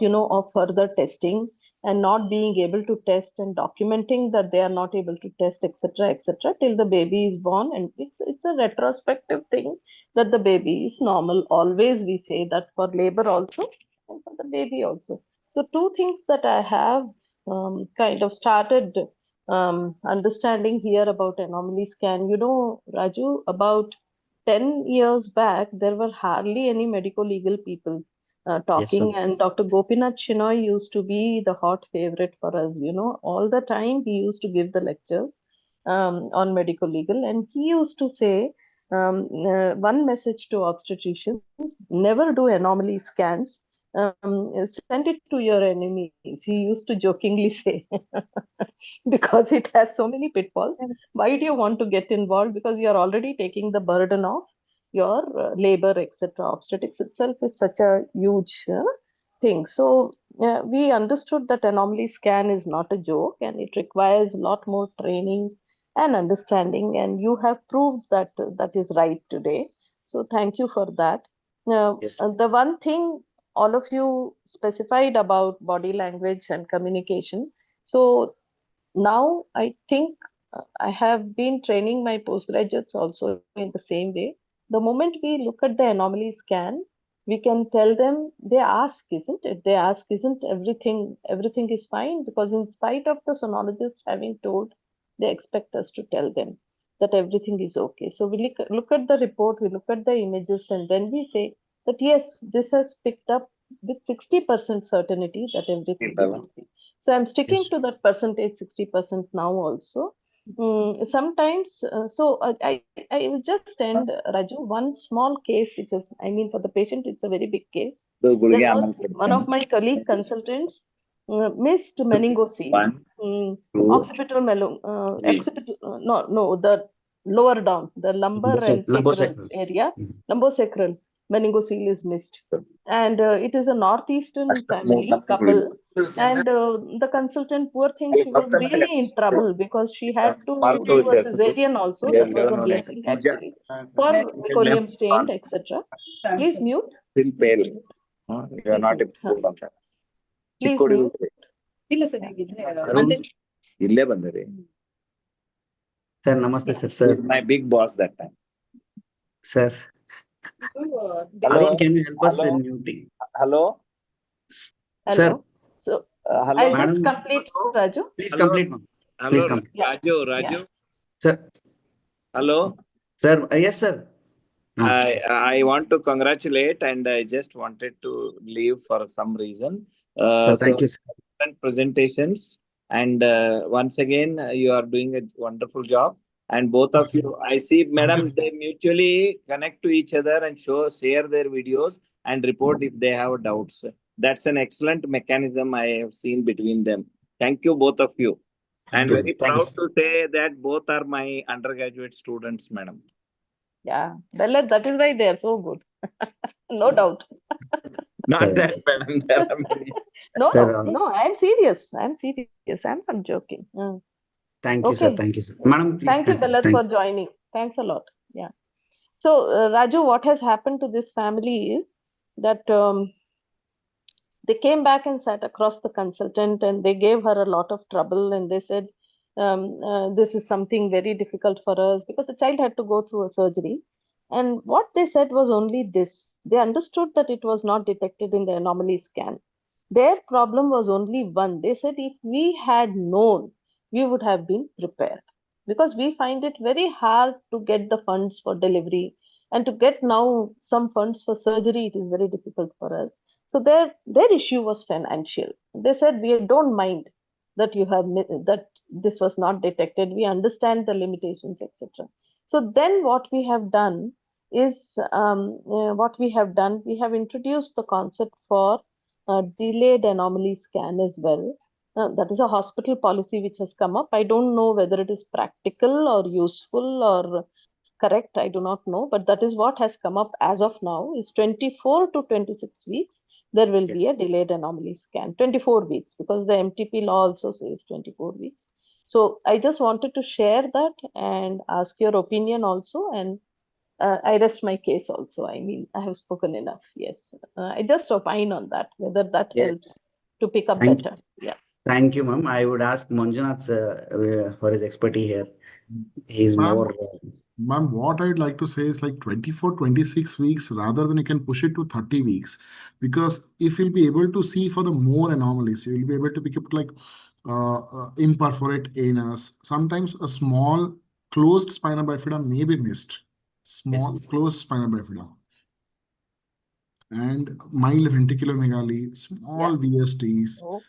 further testing and not being able to test and documenting that they are not able to test, etc., till the baby is born. And it's a retrospective thing that the baby is normal. Always we say that for labor also and for the baby also. So two things that I have kind of started understanding here about anomaly scan. Raju, about 10 years back, there were hardly any medical legal people Yes, talking, ma'am. and Dr. Gopinath Shinoy used to be the hot favorite for us. All the time he used to give the lectures on medical legal, and he used to say one message to obstetricians: never do anomaly scans. Send it to your enemies. He used to jokingly say, because it has so many pitfalls. Why do you want to get involved? Because you are already taking the burden of your labor, etc. Obstetrics itself is such a huge thing. So we understood that anomaly scan is not a joke and it requires a lot more training and understanding. And you have proved that that is right today. So thank you for that. Yes. The one thing all of you specified about body language and communication. So now I think I have been training my postgraduates also in the same way. The moment we look at the anomaly scan, we can tell them, they ask, isn't it? They ask, isn't everything is fine? Because in spite of the sonologist having told, they expect us to tell them that everything is okay. So we look at the report, we look at the images, and then we say that yes, this has picked up with 60% certainty that everything is okay. So I'm sticking Yes. to that percentage, 60% now also. Sometimes, I will just end, Raju, one small case, which is, I mean, for the patient, it's a very big case. There was one of my colleague consultants missed meningocele, One, two, occipital occipital, no, the lower down, the lumbar and sacral Lumbosacral. area, Mhm. lumbosacral meningocele is missed. And it is a northeastern family couple. And the consultant, poor thing, she was really in trouble because she had to do a cesarean also. That was a blessing actually for meconium stained, etc. Please mute. Still Please pale. mute. You are Please not mute. improved on that. Please Chikkodi mute. Arun, ಇಲ್ಲೇ ಬಂದಿರಿ. sir, namaste, Yeah. sir. Sir, He's my big boss that time. sir. Hello? Arun, can you help us Hello? in muting? Hello? Sir, Hello. So Hello? I'll just Madam, complete, Raju. please Hello? complete, ma'am. Hello, Please complete. Yeah. Raju. Yeah. Raju? Sir, Hello? sir, yes, sir. I want to congratulate, and I just wanted to leave for some reason. Sir, thank you, sir. Different presentations, and once again, you are doing a wonderful job. And both of you, I see, madam, they mutually connect to each other and share their videos and report if they have doubts. That's an excellent mechanism I have seen between them. Thank you, both of you. And you. very Thank you, proud sir. to say that both are my undergraduate students, madam. Yeah. That is why they are so good. No doubt. Not Sir. that, madam. There are many. Sir, No, I'm serious. I'm serious. I'm not joking. thank you, sir. Okay. Thank you, sir. Madam, please Thank you, continue. Dalat, Thank for joining. Thanks a lot. Yeah. So, Raju, what has happened to this family is that they came back and sat across the consultant and they gave her a lot of trouble, and they said, this is something very difficult for us because the child had to go through a surgery. And what they said was only this: they understood that it was not detected in the anomaly scan. Their problem was only one. They said, if we had known, we would have been prepared, because we find it very hard to get the funds for delivery, and to get now some funds for surgery, it is very difficult for us. So their issue was financial. They said, we don't mind that that this was not detected. We understand the limitations, etc. So then what we have done is we have introduced the concept for delayed anomaly scan as well. That is a hospital policy which has come up. I don't know whether it is practical or useful or correct. I do not know, but that is what has come up as of now. Is 24 to 26 weeks there will be a delayed anomaly scan. 24 weeks, because the MTP law also says 24 weeks. So I just wanted to share that and ask your opinion also, and I rest my case also. I mean, I have spoken enough. Yes, I just opine on that, whether that Yeah. helps to pick up Thank, better. Yeah. thank you, ma'am. I would ask Manjunath for his expertise here. He's Ma'am, more. Ma'am, what I'd like to say is like 24, 26 weeks rather than you can push it to 30 weeks. Because if you'll be able to see for the more anomalies, you'll be able to pick up like imperforate anus. Sometimes a small closed spina bifida may be missed. Small closed spina bifida. And mild ventriculomegaly, small VSTs. Oh,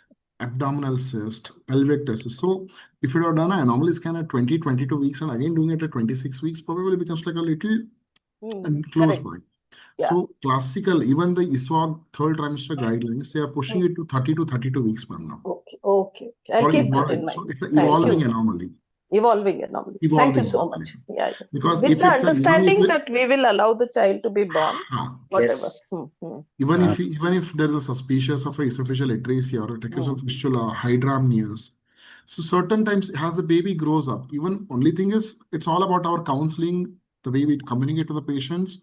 Abdominal cyst, pelvic test. So if you have done an anomaly scan at 20, 22 weeks and again doing it at 26 weeks, probably becomes like a little close correct. by. Yeah. So classical, even the ISWAG third trimester guidelines, they are pushing it to 30 to 32 weeks per now. Okay. I'll For keep that evolving. in So mind. it's an Thank evolving you. anomaly. Evolving anomalies. Thank Evolving you so anomaly. much. Yeah. Because With if the it's a, even if understanding it, that we will allow the child to be born, whatever. Yes. even if there is a suspicious of a esophageal atresia or a tracheal fistula, hydramnios, so certain times as the baby grows up, even only thing is it's all about our counseling, the way we communicate to the patients.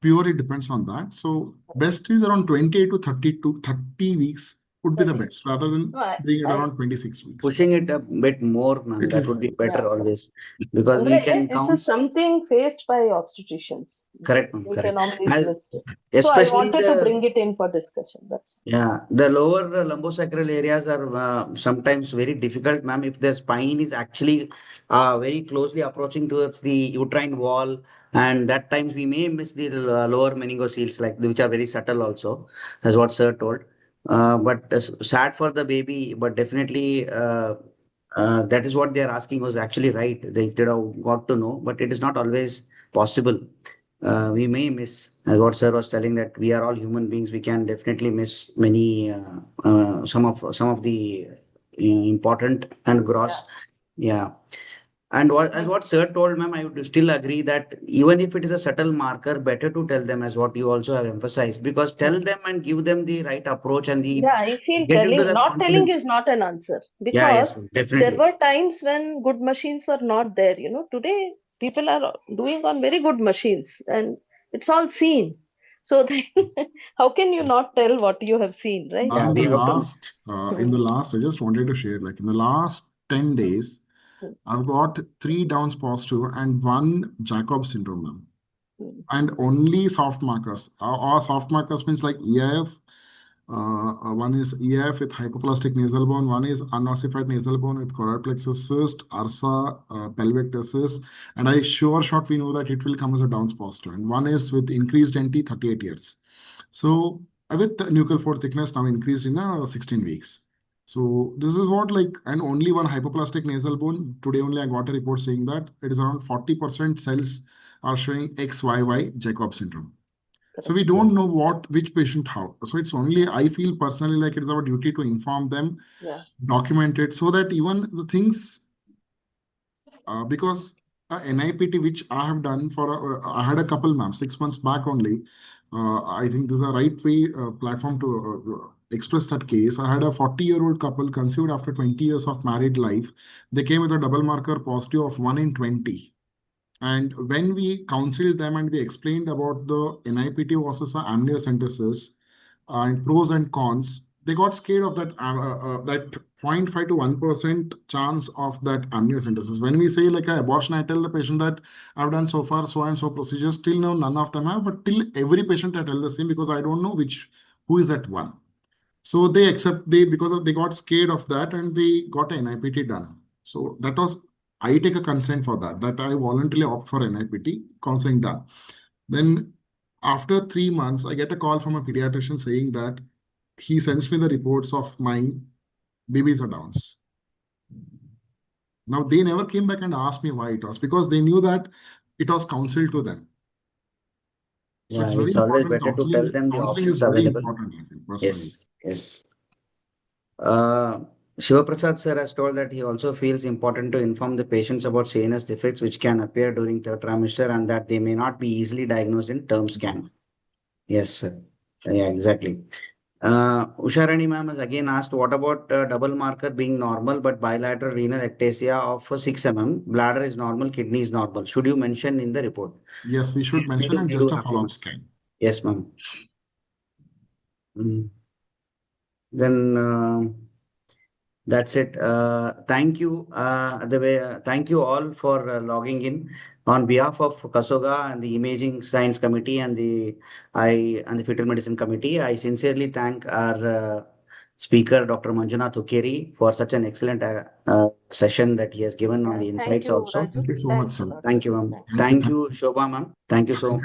purely depends on that. So best is around 28 to 30 weeks would be the 30. best, rather than No, I, doing it I around 26 weeks. Pushing it a bit more, ma'am, that would be better yeah. always, because we Andre, can this is count. something faced by obstetricians. Correct, ma'am, They correct. normally As missed. So I especially wanted to bring the it in for discussion. That's yeah, the lower lumbosacral areas are sometimes very difficult, ma'am. If the spine is actually very closely approaching towards the uterine wall, and that times we may miss the lower meningoceles, like which are very subtle also, as what sir told. But sad for the baby, but definitely that is what they are asking was actually right. They should have got to know, but it is not always possible. We may miss, as what sir was telling, that we are all human beings. We can definitely miss many, some of the important and gross. Yeah. And as what sir told, ma'am, I would still agree that even if it is a subtle marker, better to tell them, as what you also have emphasized, because tell them and give them the right approach and the yeah, I feel get into the not telling is confidence. not an answer, Yeah, yes, because ma'am, there definitely. were times when good machines were not there. Today people are doing on very good machines and it's all seen. So then, how can you not tell what you have seen, right? Yeah, In we the have to. last, I just wanted to share, like in the last 10 days, I've got 3 Downs positive and 1 Jacob syndrome, ma'am. And only soft markers. Or soft markers means like EIF. One is EIF with hypoplastic nasal bone. One is unossified nasal bone with choroid plexus cyst, ARSA, pelvic cyst. And I sure shot we know that it will come as a Downs positive. And one is with increased NT 38 years. So with the nuchal fold thickness now increased in 16 weeks. So this is what, like, and only one hypoplastic nasal bone. Today only I got a report saying that it is around 40% cells are showing XYY Jacob syndrome. So we don't know which patient how. So it's only, I feel personally like it's our duty to inform them, document it, so that even the things, because NIPT which I have done for, I had a couple, ma'am, 6 months back only. I think this is a right way platform to express that case. I had a 40-year-old couple conceived after 20 years of married life. They came with a double marker positive of 1 in 20. And when we counseled them and we explained about the NIPT versus amniocentesis and pros and cons, they got scared of that 0.5 to 1% chance of that amniocentesis. When we say like an abortion, I tell the patient that I've done so far so and so procedures. Till now, none of them have, but till every patient I tell the same, because I don't know who is that one. So they accept, they got scared of that and they got an NIPT done. So that was, I take a consent for that I voluntarily opt for NIPT, counseling done. Then after 3 months, I get a call from a pediatrician saying that he sends me the reports of my babies are Downs. Now they never came back and asked me why it was, because they knew that it was counseled to them. So Yeah, it's very it's always important. better to tell them the Counseling is options very available. important, I think, personally. Yes, yes. Shiva Prasad sir has told that he also feels important to inform the patients about CNS defects which can appear during third trimester and that they may not be easily diagnosed in term scan. Yes, sir. Yeah, exactly. Usharani ma'am has again asked, what about double marker being normal but bilateral renal ectasia of 6 mm? Bladder is normal, kidney is normal. Should you mention in the report? Yes, we should mention, and They just do a have to. follow-up scan. Yes, ma'am. Then that's it. Thank you. Thank you all for logging in on behalf of Kasoga and the Imaging Science Committee and the Fetal Medicine Committee. I sincerely thank our speaker, Dr. Manjunath Ukeri, for such an excellent session that he has given on the Thank insights you, also. Raju. Thank you so much, Thanks a sir. lot. Thank you, ma'am. Thanks. Thank you, Shobha, ma'am. Thank you so much.